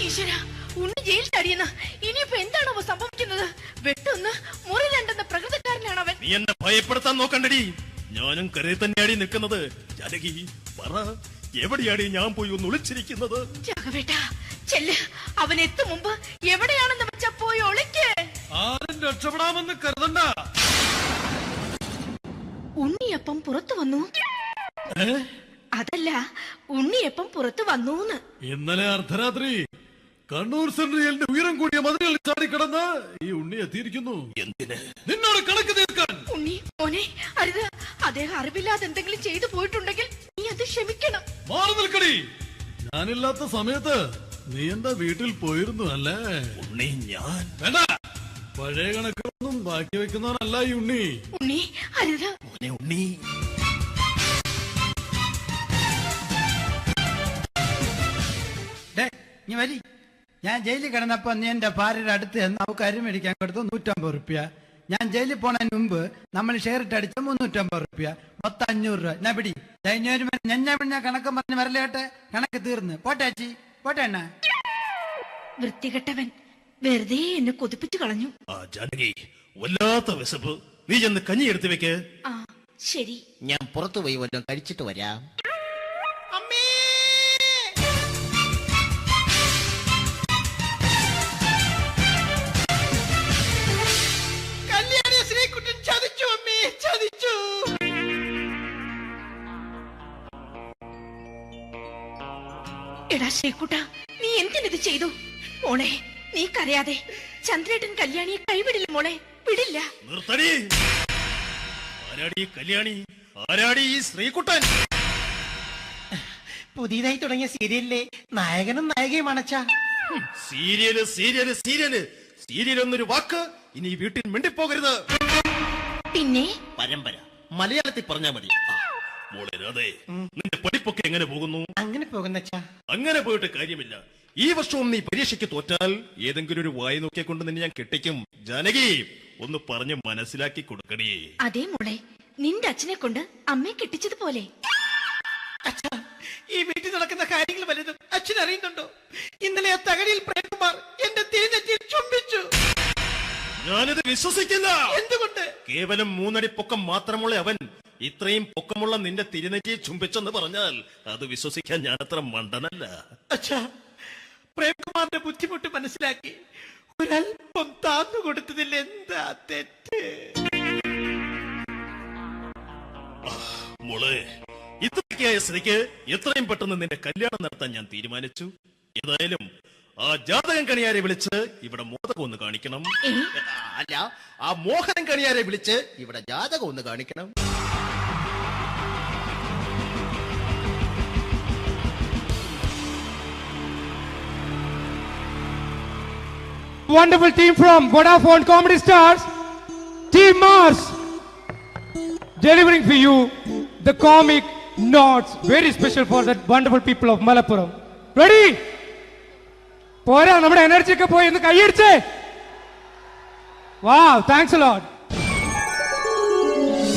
ഈശ്വര, ഉണ്ണി ജയിൽ ചാടിയെന്ന്. ഇനിയിപ്പോ എന്താണോ സംഭവിക്കുന്നത്? വെട്ടൊന്ന് മുറി രണ്ടെന്ന പ്രകൃതക്കാരനാണ് അവൻ. നീ എന്നെ ഭയപ്പെടുത്താൻ നോക്കണ്ടടി. ഞാനും കരയിൽ തന്നെയാടി നിൽക്കുന്നത്. ജാനകി പറ, എവിടെയാടി ഞാൻ പോയി ഒന്ന് ഒളിച്ചിരിക്കുന്നത്? രാഘവേട്ടാ, ചെല്ല്. അവൻ എത്തും മുമ്പ് എവിടെയാണെന്ന് വെച്ചാ പോയി ഒളിക്ക്. ആരും രക്ഷപ്പെടാമെന്ന് കരുതണ്ട. ഉണ്ണിയപ്പം പുറത്തു വന്നു. അതല്ല, ഉണ്ണിയപ്പം പുറത്തു വന്നൂന്ന്. ഇന്നലെ അർദ്ധരാത്രി കണ്ണൂർ സെൻട്രലിന്റെ ഉയരം കൂടിയ മതിലുകളിൽ ചാടിക്കിടന്ന് ഈ ഉണ്ണി എത്തിയിരിക്കുന്നു. എന്തിന്? നിന്നോട് കണക്ക് തീർക്കാൻ. ഉണ്ണി മോനെ, അരുത്. അദ്ദേഹം അറിവില്ലാതെ എന്തെങ്കിലും ചെയ്തു പോയിട്ടുണ്ടെങ്കിൽ നീ അത് ക്ഷമിക്കണം. മാറി നിൽക്കടി. ഞാനില്ലാത്ത സമയത്ത് നീ എന്റെ വീട്ടിൽ പോയിരുന്നു അല്ലേ? ഉണ്ണി ഞാൻ വേണ്ട. പഴയ കണക്കൊന്നും ബാക്കി വെക്കുന്നവനല്ല ഈ ഉണ്ണി. ഉണ്ണി അരുത്. ഉണ്ണി നീ വരി. ഞാൻ ജയിലിൽ കിടന്നപ്പോ നീ എന്റെ ഭാര്യയുടെ അടുത്ത് നമുക്ക് അരി മേടിക്കാൻ കൊടുത്തു 150 റുപ്യ. ഞാൻ ജയിലിൽ പോണതിന് മുമ്പ് നമ്മൾ ഷെയർ ഇട്ട് അടിച്ച 350 റുപ്യ, മൊത്തം 500 രൂപ. ഞാൻ പിടി ഞാൻ കണക്ക് പറഞ്ഞ് വരലേട്ടെ. കണക്ക് തീർന്ന് പോട്ടെ അച്ചി, പോട്ടെ അണ്ണ. വൃത്തികെട്ടവൻ വെറുതെ എന്നെ കൊതിപ്പിച്ചു കളഞ്ഞു. ജാനകി, വല്ലാത്ത വിശപ്പ്. നീ ചെന്ന് കഞ്ഞി എടുത്തു വെക്ക്. ആ ശരി. ഞാൻ പുറത്തു പോയി വല്ലതും കഴിച്ചിട്ട് വരാം. കല്യാണി ശ്രീകുട്ടൻ ചതിച്ചു അമ്മേ, ചതിച്ചു. എടാ ശ്രീകുട്ട, നീ എന്തിനിത് ചെയ്തു? മോളെ, നീ കരയാതെ. ചന്ദ്രേട്ടൻ കല്യാണിയെ കൈവിടില്ല മോളെ, വിടില്ല. നിർത്തടി. ആരാടി കല്യാണി? ആരാടി ഈ ശ്രീകുട്ടൻ? പുതിയതായി തുടങ്ങിയ സീരിയലിലെ നായകനും നായികയും അണച്ചാ. സീരിയല് സീരിയല് സീരിയല് സീരിയൽ എന്നൊരു വാക്ക് ഇനി വീട്ടിൽ മിണ്ടിപ്പോകരുത്. പിന്നെ പരമ്പര മലയാളത്തിൽ പറഞ്ഞാ മതി. മോളെ രാധേ, നിന്റെ പഠിപ്പൊക്കെ എങ്ങനെ പോകുന്നു? അങ്ങനെ പോകുന്ന അങ്ങനെ പോയിട്ട് കാര്യമില്ല. ഈ വർഷവും നീ പരീക്ഷയ്ക്ക് തോറ്റാൽ ഏതെങ്കിലും ഒരു വായി നോക്കിയെ കൊണ്ട് നിന്നെ ഞാൻ കെട്ടിക്കും. ജാനകി, ഒന്ന് പറഞ്ഞ് മനസ്സിലാക്കി കൊടുക്കണേ. അതേ മോളെ, നിന്റെ അച്ഛനെ കൊണ്ട് അമ്മയെ കെട്ടിച്ചതുപോലെ. ഈ വീട്ടിൽ നടക്കുന്ന കാര്യങ്ങൾ വലുതും അച്ഛൻ അറിയുന്നുണ്ടോ? ഇന്നലെ ആ തകഴിയിൽ പ്രേംകുമാർ എന്റെ തിരിഞ്ഞെറ്റിയിൽ ചുംബിച്ചു. ഞാനിത് വിശ്വസിക്കില്ല. എന്തുകൊണ്ട്? കേവലം 3 അടി പൊക്കം മാത്രമുള്ള അവൻ ഇത്രയും പൊക്കമുള്ള നിന്റെ തിരുനെറ്റിയെ ചുംബിച്ചെന്ന് പറഞ്ഞാൽ അത് വിശ്വസിക്കാൻ ഞാനത്ര മണ്ടനല്ല. അച്ഛാ, പ്രേംകുമാറിന്റെ ബുദ്ധിമുട്ട് മനസ്സിലാക്കി ഒരല്പം താന്നു കൊടുത്തതിൽ എന്താ തെറ്റ്? മോളെ, ഇത്രയ്ക്കായ സ്ഥിതിക്ക് എത്രയും പെട്ടെന്ന് നിന്റെ കല്യാണം നടത്താൻ ഞാൻ തീരുമാനിച്ചു. ഏതായാലും ആ ജാതകം കണിയാരെ വിളിച്ച് ഇവിടെ മോദകം ഒന്ന് കാണിക്കണം. അല്ല, ആ മോഹനം കണിയാരെ വിളിച്ച് ഇവിടെ ജാതകം ഒന്ന് കാണിക്കണം. Wonderful team from Vodafone Comedy Stars, Team Mars, delivering for you the comic notes, very special for the wonderful people of Malappuram. Ready? പോരാ, നമ്മുടെ എനർജി ഒക്കെ പോയി ഒന്ന് കൈയടിച്ചേ. Wow, thanks a lot.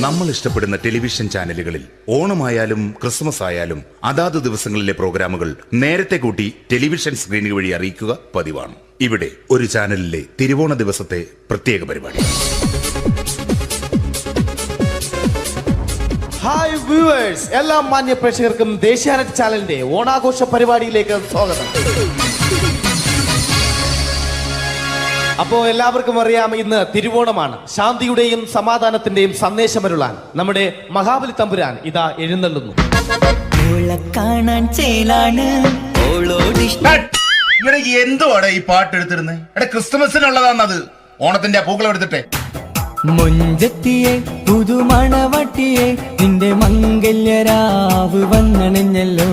നമ്മൾ ഇഷ്ടപ്പെടുന്ന ടെലിവിഷൻ ചാനലുകളിൽ ഓണമായാലും ക്രിസ്മസ് ആയാലും അതാത് ദിവസങ്ങളിലെ പ്രോഗ്രാമുകൾ നേരത്തെ കൂട്ടി ടെലിവിഷൻ സ്ക്രീനുകൾ വഴി അറിയിക്കുക പതിവാണ്. ഇവിടെ ഒരു ചാനലിലെ തിരുവോണ ദിവസത്തെ പ്രത്യേക പരിപാടി. ഹായ് വ്യൂവേഴ്സ്, എല്ലാ മാന്യ പ്രേക്ഷകർക്കും ദേശീയാനെറ്റ് ചാനലിന്റെ ഓണാഘോഷ പരിപാടിയിലേക്ക് സ്വാഗതം. അപ്പോ എല്ലാവർക്കും അറിയാം, ഇന്ന് തിരുവോണമാണ്. ശാന്തിയുടെയും സമാധാനത്തിന്റെയും സന്ദേശമരുളാൻ നമ്മുടെ മഹാബലി തമ്പുരാൻ ഇതാ എഴുന്നള്ളുന്നു. കാണാൻ ചേലാണ് എന്തുവാടെ ഈ പാട്ട് എടുത്തിരുന്നത്? എടാ, ക്രിസ്തുമസിനുള്ളതാണത്. ഓണത്തിന്റെ പൂക്കളം എടുത്തിട്ടെ. മൊഞ്ചത്തിയെ പുതുമണവട്ടിയെ നിന്റെ മംഗല്യരാവ് വന്നണിഞ്ഞല്ലോ.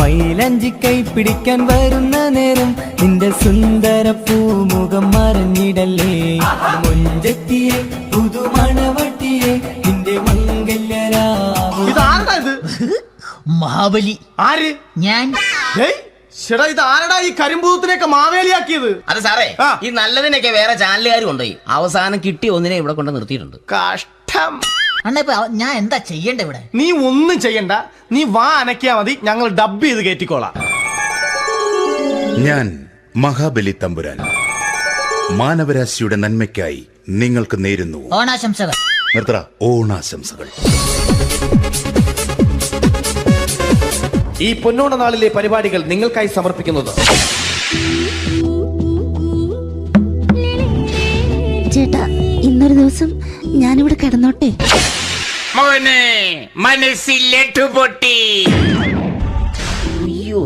മൈലഞ്ചി കൈ പിടിക്കാൻ വരുന്ന നേരം നിന്റെ സുന്ദര പൂമുഖം മറഞ്ഞിടല്ലേ. മൊഞ്ചത്തിയെ പുതുമണവട്ടിയെ നിന്റെ മംഗല്യരാവ്. മഹാബലി. ആര്? ഞാൻ. ഇത് ആരടാ ഈ കരിമ്പൂത്തിനെയൊക്കെ മാവേലിയാക്കിയത്? അത് സാറേ, ഈ നല്ലതിനൊക്കെ വേറെ ചാനലുകാർ കൊണ്ടുപോയി അവസാനം കിട്ടി ഒന്നിനെ ഇവിടെ കൊണ്ട് നിർത്തിയിട്ടുണ്ട്. കഷ്ടം. അണ്ണാ, ഞാൻ എന്താ ചെയ്യണ്ട ഇവിടെ? നീ ഒന്നും ചെയ്യണ്ട, നീ വാ അനക്കിയാ മതി, ഞങ്ങൾ ഡബ് ചെയ്ത് കയറ്റിക്കോളാം. ഞാൻ മഹാബലി തമ്പുരാൻ മാനവരാശിയുടെ നന്മയ്ക്കായി നിങ്ങൾക്ക് നേരുന്നു ഓണാശംസകൾ. നിർത്തറ. ഓണാശംസകൾ. ഈ പൊന്നോണ നാളിലെ പരിപാടികൾ നിങ്ങൾക്കായി സമർപ്പിക്കുന്നത് ചേട്ടാ, ഇന്നൊരു ദിവസം ഞാനിവിടെ കിടന്നോട്ടെ. മനസ്സിലെട്ടുപൊട്ടി. അയ്യോ,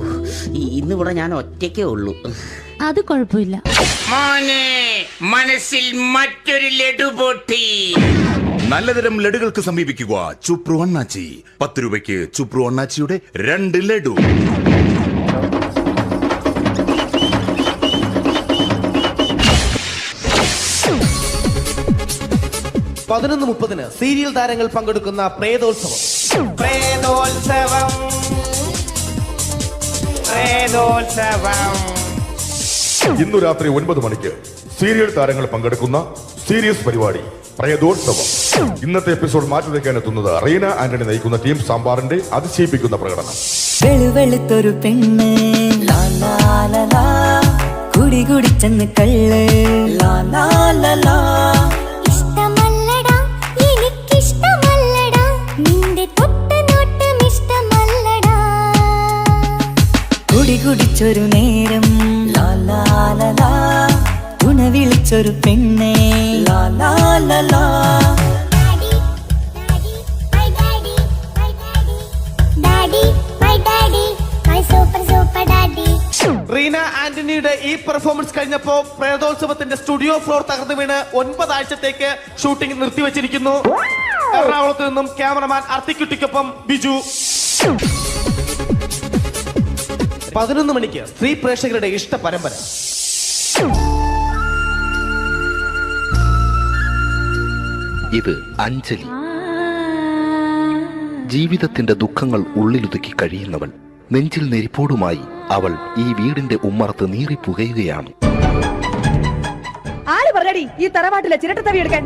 ഇന്നിവിടെ ഞാൻ ഒറ്റയ്ക്കേ ഉള്ളൂ. അത് കുഴപ്പമില്ല. മോനെ, മനസ്സിൽ മറ്റൊരു ലഡു പൊട്ടി. നല്ലതരം ലഡുകൾക്ക് സമീപിക്കുക ചുപ്രു അണ്ണാച്ചി. 10 രൂപയ്ക്ക് ചുപ്രു അണ്ണാച്ചിയുടെ 2 ലഡു. (11:30) സീരിയൽ താരങ്ങൾ പങ്കെടുക്കുന്ന പ്രേതോത്സവം. ഇന്നു രാത്രി 9 മണിക്ക് സീരിയൽ താരങ്ങൾ പങ്കെടുക്കുന്ന സീരിയസ് പരിപാടി പ്രേതോത്സവം. ഇന്നത്തെ എപ്പിസോഡ് മാറ്റി വയ്ക്കാൻ എത്തുന്നത് റീന ആന്റണി നയിക്കുന്ന ടീം സാമ്പാറിന്റെ അതിശയിപ്പിക്കുന്ന പ്രകടനം. വെളുവെളുത്തൊരു പെണ്ണ് കുടി കുടിച്ചെന്ന് കള്ള്. ഇഷ്ടമല്ലടാ, എനിക്കിഷ്ടമല്ലടാ, നിന്റെ തൊട്ടനോട്ടം ഇഷ്ടമല്ലടാ. കുടി കുടിച്ചൊരു നേരം വിളിച്ചൊരു പെണ്ണെ. റീന ആന്റണിയുടെ ഈ പെർഫോമൻസ് കഴിഞ്ഞപ്പോ പ്രേതോത്സവത്തിന്റെ സ്റ്റുഡിയോ ഫ്ലോർ തകർന്നു വീണ് 9 ആഴ്ചത്തേക്ക് ഷൂട്ടിംഗ് നിർത്തിവെച്ചിരിക്കുന്നു. എറണാകുളത്ത് നിന്നും ക്യാമറമാൻ അർത്തിക്കുട്ടിക്കൊപ്പം ബിജു. 11 മണിക്ക് സ്ത്രീ പ്രേക്ഷകരുടെ ഇഷ്ട പരമ്പര. ഇത് അഞ്ജലി. ജീവിതത്തിന്റെ ദുഃഖങ്ങൾ ഉള്ളിലൊതുക്കി കഴിയുന്നവൾ. നെഞ്ചിൽ നെരിപ്പോടുമായി അവൾ ഈ വീടിന്റെ ഉമ്മറത്ത് നീറിപ്പുകയുകയാണ്. ആര് പറഞ്ഞടി ഈ തറവാട്ടിലെ ചിരട്ടത്തവി എടുക്കാൻ?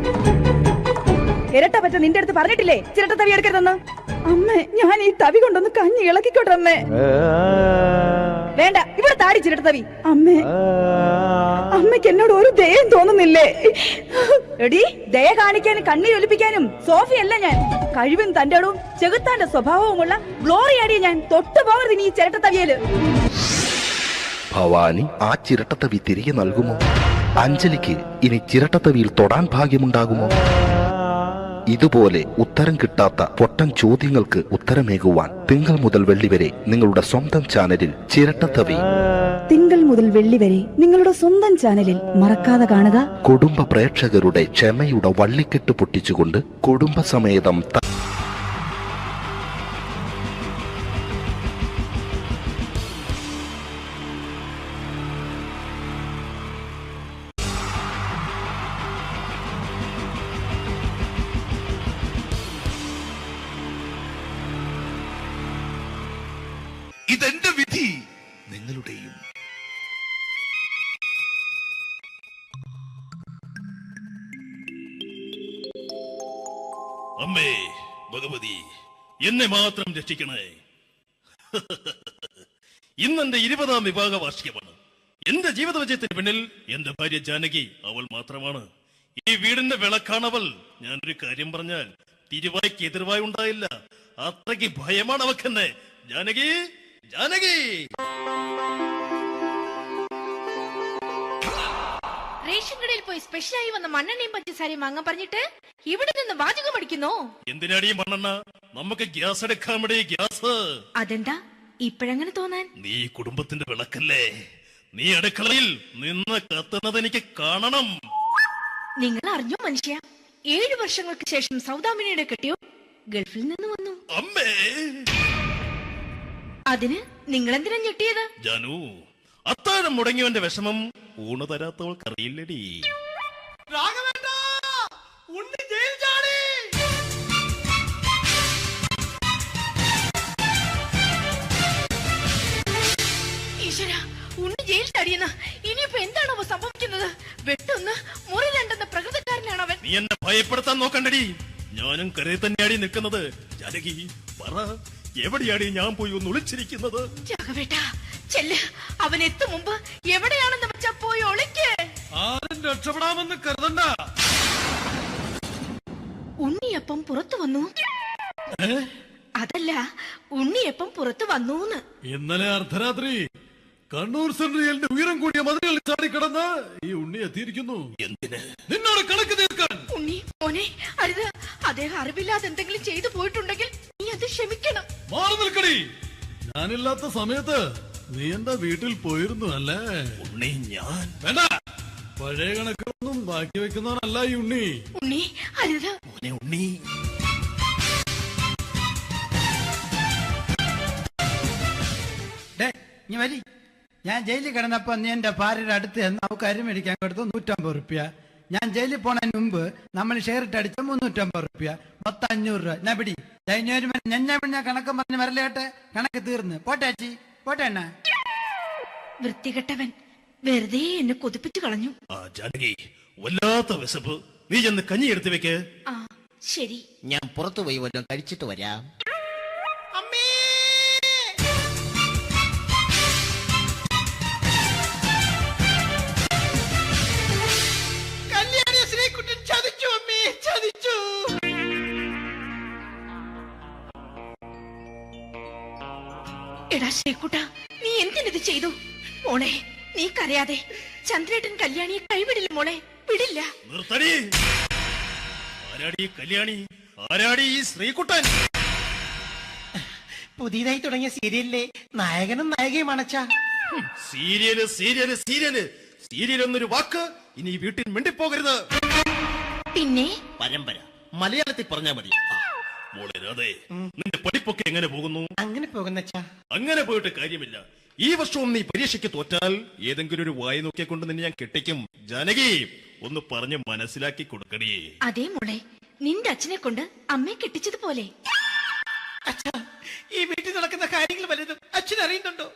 ഇരട്ട പറ്റ നിന്റെ അടുത്ത് പറഞ്ഞിട്ടില്ലേ ചിരട്ടത്തവി എടുക്കരുതെന്ന്? അമ്മേ, ഞാൻ ഈ തവി കൊണ്ടൊന്ന് കഞ്ഞി ഇളക്കിക്കോട്ടെ അമ്മേ. വേണ്ട, ഇവിടെ താടി ചിരട്ടത്തവി. അമ്മേ, അമ്മയ്ക്ക് എന്നോട് ഒരു ദയം തോന്നുന്നില്ലേ? എടി, ദയ കാണിക്കാനും കണ്ണീരൊലിപ്പിക്കാനും സോഫിയല്ല ഞാൻ. കഴിവും തന്റെ ഇടവും ചെകുത്താന്റെ സ്വഭാവവുമുള്ള ഗ്ലോറിയാടി ഞാൻ. തൊട്ടുപോകരുത് നീ ചിരട്ടത്തവിയല്. ഭവാനി ആ ചിരട്ടത്തവി തിരികെ നൽകുമോ? അഞ്ജലിക്ക് ഇനി ചിരട്ടത്തവിയിൽ തൊടാൻ ഭാഗ്യമുണ്ടാകുമോ? ഇതുപോലെ ഉത്തരം കിട്ടാത്ത പൊട്ടൻ ചോദ്യങ്ങൾക്ക് ഉത്തരമേകുവാൻ തിങ്കൾ മുതൽ വെള്ളി വരെ നിങ്ങളുടെ സ്വന്തം ചാനലിൽ ചിരട്ടത്തവി. തിങ്കൾ മുതൽ വെള്ളി വരെ നിങ്ങളുടെ സ്വന്തം ചാനലിൽ മറക്കാതെ കാണുക. കുടുംബ പ്രേക്ഷകരുടെ ക്ഷമയുടെ വള്ളിക്കെട്ട് പൊട്ടിച്ചുകൊണ്ട് കുടുംബസമേതം ഇതെന്റെ വിധി, നിങ്ങളുടെയും. അമ്മേ ഭഗവതി, എന്നെ മാത്രം രക്ഷിക്കണേ. ഇന്നെന്റെ 20ാം വിവാഹ വാർഷികമാണ്. എന്റെ ജീവിത വിജയത്തിന് പിന്നിൽ എന്റെ ഭാര്യ ജാനകി അവൾ മാത്രമാണ്. ഈ വീടിന്റെ വിളക്കാണവൾ. ഞാനൊരു കാര്യം പറഞ്ഞാൽ തിരുവായ്ക്ക് എതിർവായി ഉണ്ടായില്ല. അത്രയ്ക്ക് ഭയമാണ് അവക്കെന്നെ. ജാനകി, ജാനകി. റേഷൻ കടയിൽ പോയി സ്പെഷ്യലായി വന്ന മണ്ണെണ്ണയും പഞ്ചസാരയും വാങ്ങാൻ പറഞ്ഞിട്ട് ഇവിടെ നിന്ന് വാചകം അടിക്കുന്നോ? എന്തിനാടി മണ്ണെണ്ണ? നമുക്ക് ഗ്യാസ് എടുക്കാൻ വേണ്ടി ഗ്യാസ്. അതെന്താ ഇപ്പോഴങ്ങനെ തോന്നാൻ? നീ കുടുംബത്തിന്റെ വിളക്കല്ലേ. നീ അടുക്കളയിൽ നിന്ന് കത്തുന്നത് എനിക്ക് കാണണം. നിങ്ങൾ അറിഞ്ഞോ മനുഷ്യ, 7 വർഷങ്ങൾക്ക് ശേഷം സൗദാമിനിയുടെ കെട്ടിയോ ഗൾഫിൽ നിന്ന് വന്നു. അമ്മേ, അതിന് നിങ്ങൾ എന്തിനാ ഞെട്ടിയത്? ജാനു, അത്താഴം മുടങ്ങിയവന്റെ വിഷമം ഊണ് തരാത്തവൾക്കറിയില്ലടി. ഈശ്വര, ഉണ്ണി ജയിൽ ചാടിയെന്ന്. ഇനിയിപ്പോ എന്താണോ സംഭവിക്കുന്നത്? വെട്ടൊന്ന് മുറി രണ്ടെന്ന പ്രകൃതക്കാരനാണ് അവൻ. നീ എന്നെ ഭയപ്പെടുത്താൻ നോക്കണ്ടടി. ഞാനും കരയിൽ തന്നെയാടി നിൽക്കുന്നത്. ജാനകി, പറ, എവിടെയാടി ഞാൻ പോയി ഒന്ന് ഒളിച്ചിരിക്കുന്നത്? രാഘവേട്ടാ, ചെല്ല്. അവൻ എത്തും മുമ്പ് എവിടെയാണെന്ന് വെച്ചാ പോയി ഒളിക്ക്. ആരും രക്ഷപ്പെടാമെന്ന് കരുതണ്ട. ഉണ്ണിയപ്പം പുറത്തു വന്നു. അതല്ല, ഉണ്ണിയപ്പം പുറത്തു വന്നൂന്ന്. ഇന്നലെ അർദ്ധരാത്രി കണ്ണൂർ സെൻട്രലിന്റെ ഉയരം കൂടിയ മതിലുകളിൽ ചാടിക്കിടന്ന് ഈ ഉണ്ണി എത്തിയിരിക്കുന്നു. എന്തിന്? നിന്നോട് കണക്ക് തീർക്കാൻ. ഉണ്ണി മോനെ, അരുത്. അദ്ദേഹം അറിവില്ലാതെ എന്തെങ്കിലും ചെയ്തു പോയിട്ടുണ്ടെങ്കിൽ നീ അത് ക്ഷമിക്കണം. മാറി നിൽക്കടി. ഞാനില്ലാത്ത സമയത്ത് നീ എന്റെ വീട്ടിൽ പോയിരുന്നു അല്ലേ? ഉണ്ണി, ഞാൻ വേണ്ട. പഴയ കണക്കൊന്നും ബാക്കി വെക്കുന്നവനല്ല ഈ ഉണ്ണി. ഉണ്ണി, അരുത്. ഉണ്ണി, നീ വരി. ഞാൻ ജയിലിൽ കിടന്നപ്പോ നീ എന്റെ ഭാര്യയുടെ അടുത്ത് എന്ന് അവൾക്ക് അരി മേടിക്കാൻ കൊടുത്തു 150 റുപ്യ. ഞാൻ ജയിലിൽ പോണതിന് മുമ്പ് നമ്മൾ ഷെയർ ഇട്ട് അടിച്ച 350 റുപ്യ, മൊത്തം 500 രൂപ. ഞാൻ പിടി. ഞാൻ കണക്ക് പറഞ്ഞ് വരലേട്ടെ. കണക്ക് തീർന്ന്. പോട്ടെ അച്ചി, പോട്ടെ എണ്ണ. വൃത്തികെട്ടവൻ വെറുതെ എന്നെ കൊതിപ്പിച്ചു കളഞ്ഞു. ജാനകി, വല്ലാത്ത വിശപ്പ്. നീ ചെന്ന് കഞ്ഞി എടുത്തു വെക്ക്. ആ ശരി. ഞാൻ പുറത്തു പോയി വല്ലതും കഴിച്ചിട്ട് വരാം. കല്യാണി ശ്രീകുട്ടൻ ചതിച്ചു അമ്മേ, ചതിച്ചു. എടാ ശ്രീകുട്ട, നീ എന്തിനിത് ചെയ്തു? മോളെ, നീ കരയാതെ. ചന്ദ്രേട്ടൻ കല്യാണിയെ കൈവിടില്ല മോളെ, വിടില്ല. നിർത്തടി. ആരാടി കല്യാണി? ആരാടി ഈ ശ്രീകുട്ടൻ? പുതിയതായി തുടങ്ങിയ സീരിയലിലെ നായകനും നായികയും അണച്ച. സീരിയല് സീരിയല് സീരിയല് സീരിയൽ എന്നൊരു വാക്ക് ഇനി വീട്ടിൽ മിണ്ടിപ്പോകരുത്. പിന്നെ പരമ്പര മലയാളത്തിൽ പറഞ്ഞാ മതി. മോളെ രാധേ, നിന്റെ പഠിപ്പൊക്കെ എങ്ങനെ പോകുന്നു? അങ്ങനെ പോകുന്ന അങ്ങനെ പോയിട്ട് കാര്യമില്ല. ഈ വർഷവും നീ പരീക്ഷയ്ക്ക് തോറ്റാൽ ഏതെങ്കിലും ഒരു വായി നോക്കിക്കൊണ്ട് നിന്നെ ഞാൻ കെട്ടിക്കും. ജാനകി, ഒന്ന് പറഞ്ഞ് മനസ്സിലാക്കി കൊടുക്കണേ. അതേ മോളെ, നിന്റെ അച്ഛനെ കൊണ്ട് അമ്മയെ കെട്ടിച്ചതുപോലെ. ഈ വീട്ടിൽ നടക്കുന്ന കാര്യങ്ങൾ വലുതും അച്ഛൻ അറിയുന്നുണ്ടോ?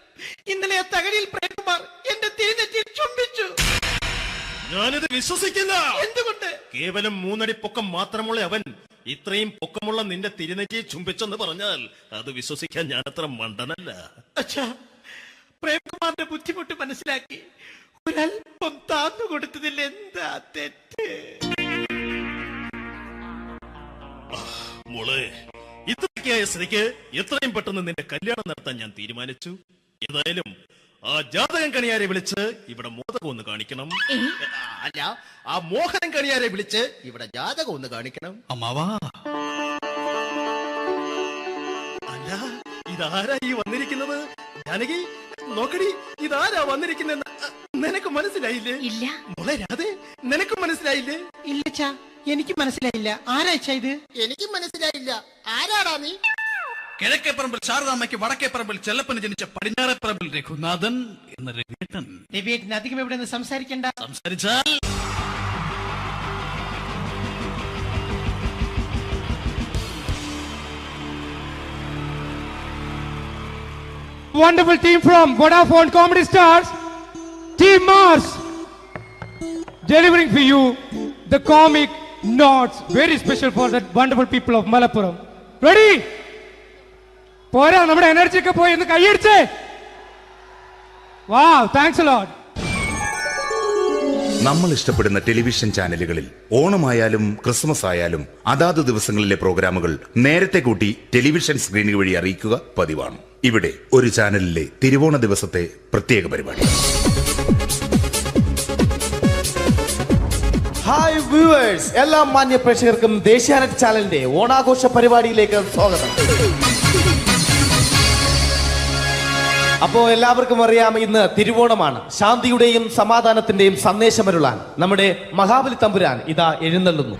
ഇന്നലെ ആ തകഴിയിൽ പ്രേംകുമാർ എന്റെ തിരുനെറ്റിയിൽ ചുംബിച്ചു. ഞാനിത് വിശ്വസിക്കില്ല. എന്തുകൊണ്ട്? കേവലം 3 അടി പൊക്കം മാത്രമുള്ള അവൻ ഇത്രയും പൊക്കമുള്ള നിന്റെ തിരുനെറ്റിയെ ചുംബിച്ചെന്ന് പറഞ്ഞാൽ അത് വിശ്വസിക്കാൻ ഞാൻ അത്ര മണ്ടനല്ല. അച്ഛാ, പ്രേംകുമാറിന്റെ ബുദ്ധിമുട്ട് മനസ്സിലാക്കി ഒരല്പം താന്നു കൊടുത്തതിൽ എന്താ തെറ്റ്? മോളെ, ഇത്രയ്ക്കായ സ്ഥിതിക്ക് എത്രയും പെട്ടെന്ന് നിന്റെ കല്യാണം നടത്താൻ ഞാൻ തീരുമാനിച്ചു. ഏതായാലും ആ ജാതകം കണിയാരെ വിളിച്ച് ഇവിടെ മോദകം ഒന്ന് കാണിക്കണം. അല്ല, ആ മോഹനം കണിയാരെ വിളിച്ച് ഇവിടെ ജാതകം ഒന്ന് കാണിക്കണം. അമ്മാവാ, അല്ല, ഇതാരാ ഈ വന്നിരിക്കുന്നത്? ജാനകി, നോക്കടി, ഇതാരാ വന്നിരിക്കുന്നെന്ന് നിനക്ക് മനസ്സിലായില്ലേ? ഇല്ല. മോളെ രാധേ, നിനക്ക് മനസ്സിലായില്ലേ? ഇല്ലച്ചാ, എനിക്ക് മനസ്സിലായില്ല. ആരാച്ചാ ഇത്? എനിക്കും മനസ്സിലായില്ല. ആരാടാ നീ? കിഴക്കേപ്പറമ്പിൽ ശാരദാമ്മയ്ക്ക് വടക്കേപ്പറമ്പിൽ ചെല്ലപ്പന് ജനിച്ച പടിഞ്ഞാറേപ്പറമ്പിൽ രഘുനാഥൻ എന്ന രവിയേട്ടൻ. രവിയേട്ടൻ അധികം ഇവിടെ നിന്ന് സംസാരിക്കണ്ട. സംസാരിച്ചാൽ Wonderful team from Vodafone Comedy Stars, Team Mars, delivering for you the comic notes very special for the wonderful people of Malappuram. Ready? പോരാ, നമ്മുടെ എനർജി ഒക്കെ പോയി ഒന്ന് കൈയടിച്ചേ. Wow, thanks a lot. നമ്മൾ ഇഷ്ടപ്പെടുന്ന ടെലിവിഷൻ ചാനലുകളിൽ ഓണമായാലും ക്രിസ്മസ് ആയാലും അതാത് ദിവസങ്ങളിലെ പ്രോഗ്രാമുകൾ നേരത്തെ കൂട്ടി ടെലിവിഷൻ സ്ക്രീനുകൾ വഴി അറിയിക്കുക പതിവാണ്. ഇവിടെ ഒരു ചാനലിലെ തിരുവോണ ദിവസത്തെ പ്രത്യേക പരിപാടി. ഹായ് വ്യൂവേഴ്സ്, എല്ലാ മാന്യ പ്രേക്ഷകർക്കും ദേശീയാനെറ്റ് ചാനലിന്റെ ഓണാഘോഷ പരിപാടിയിലേക്ക് സ്വാഗതം. അപ്പോ എല്ലാവർക്കും അറിയാം, ഇന്ന് തിരുവോണമാണ്. ശാന്തിയുടെയും സമാധാനത്തിന്റെയും സന്ദേശമരുളാൻ നമ്മുടെ മഹാബലി തമ്പുരാൻ ഇതാ എഴുന്നള്ളുന്നു.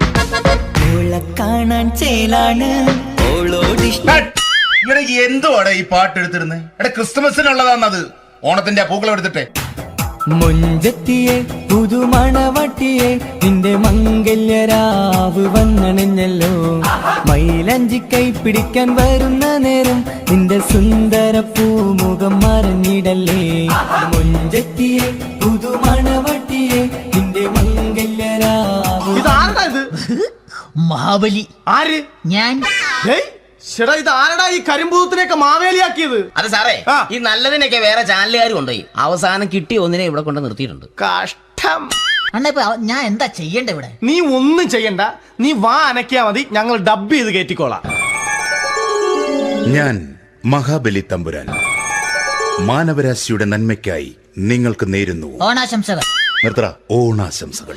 ഇവിടെ എന്തുവാടെ ഈ പാട്ട് എടുത്തിരുന്നേ? എടാ, ക്രിസ്തുമസിനുള്ളതാണത്. ഓണത്തിന്റെ പൂക്കളം എടുത്തിട്ടെ. മുഞ്ചത്തിയെ പുതുമണവട്ടിയെ നിന്റെ മംഗല്യരാവ് വന്നണഞ്ഞല്ലോ. മൈലഞ്ചി കൈ പിടിക്കാൻ വരുന്ന നേരം നിന്റെ സുന്ദര പൂമുഖം മറഞ്ഞിടല്ലേ. മുഞ്ചത്തിയെ പുതുമണവട്ടിയെ നിന്റെ മംഗല്യരാവ്. മഹാബലി. ആര്? ഞാൻ. ചേട്ടാ, ഇത് ആരടാ ഈ കരിമ്പൂത്തിനെയൊക്കെ മാവേലിയാക്കിയത്? അതെ സാറേ, ഈ നല്ലതിനൊക്കെ വേറെ ചാനലുകാർ കൊണ്ടുപോയി അവസാനം കിട്ടിയ ഒന്നിനെ ഇവിടെ കൊണ്ട് നിർത്തിയിട്ടുണ്ട്. കഷ്ടം. അണ്ണാ, ഞാൻ എന്താ ചെയ്യണ്ട ഇവിടെ? നീ ഒന്നും ചെയ്യണ്ട, നീ വാ അനക്കിയാ മതി, ഞങ്ങൾ ഡബ് ചെയ്ത് കയറ്റിക്കോളാം. ഞാൻ മഹാബലി തമ്പുരാൻ മാനവരാശിയുടെ നന്മയ്ക്കായി നിങ്ങൾക്ക് നേരുന്നു ഓണാശംസകൾ. നിർത്തറ, ഓണാശംസകൾ.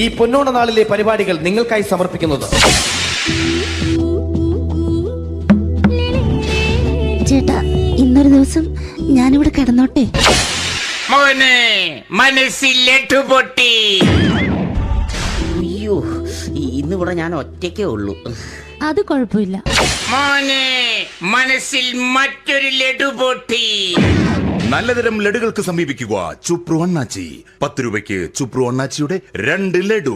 ഈ പൊന്നോണ നാളിലെ പരിപാടികൾ നിങ്ങൾക്കായി സമർപ്പിക്കുന്നത് ചേട്ടാ, ഇന്നൊരു ദിവസം ഞാനിവിടെ കിടന്നോട്ടെ. മോനെ മനസ്സിലെട്ടു പൊട്ടി. അയ്യോ, ഇന്നിവിടെ ഞാൻ ഒറ്റയ്ക്കേ ഉള്ളൂ. അത് കുഴപ്പമില്ല. മോനെ മനസ്സിൽ മറ്റൊരു ലഡു പൊട്ടി. നല്ലതരം ലഡുകൾക്ക് സമീപിക്കുക ചുപ്രു അണ്ണാച്ചി. 10 രൂപയ്ക്ക് ചുപ്രു അണ്ണാച്ചിയുടെ 2 ലഡു.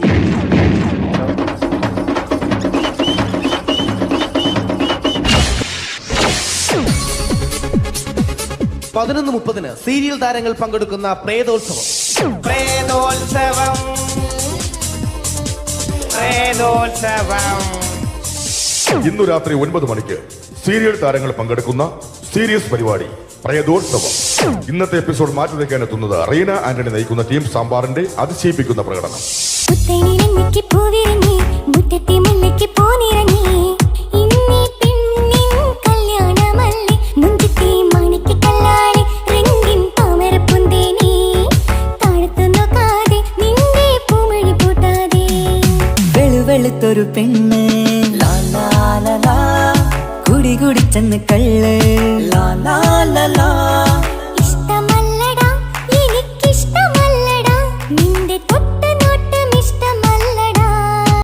പതിനൊന്ന് 30 സീരിയൽ താരങ്ങൾ പങ്കെടുക്കുന്ന പ്രേതോത്സവം. ഇന്നു രാത്രി 9 മണിക്ക് സീരിയൽ താരങ്ങൾ പങ്കെടുക്കുന്ന സീരിയസ് പരിപാടി പ്രേതോത്സവം. ഇന്നത്തെ എപ്പിസോഡ് മാറ്റി വയ്ക്കാൻ എത്തുന്നത് റീന ആന്റണി നയിക്കുന്ന ടീം സാമ്പാറിന്റെ അതിശയിപ്പിക്കുന്ന പ്രകടനം.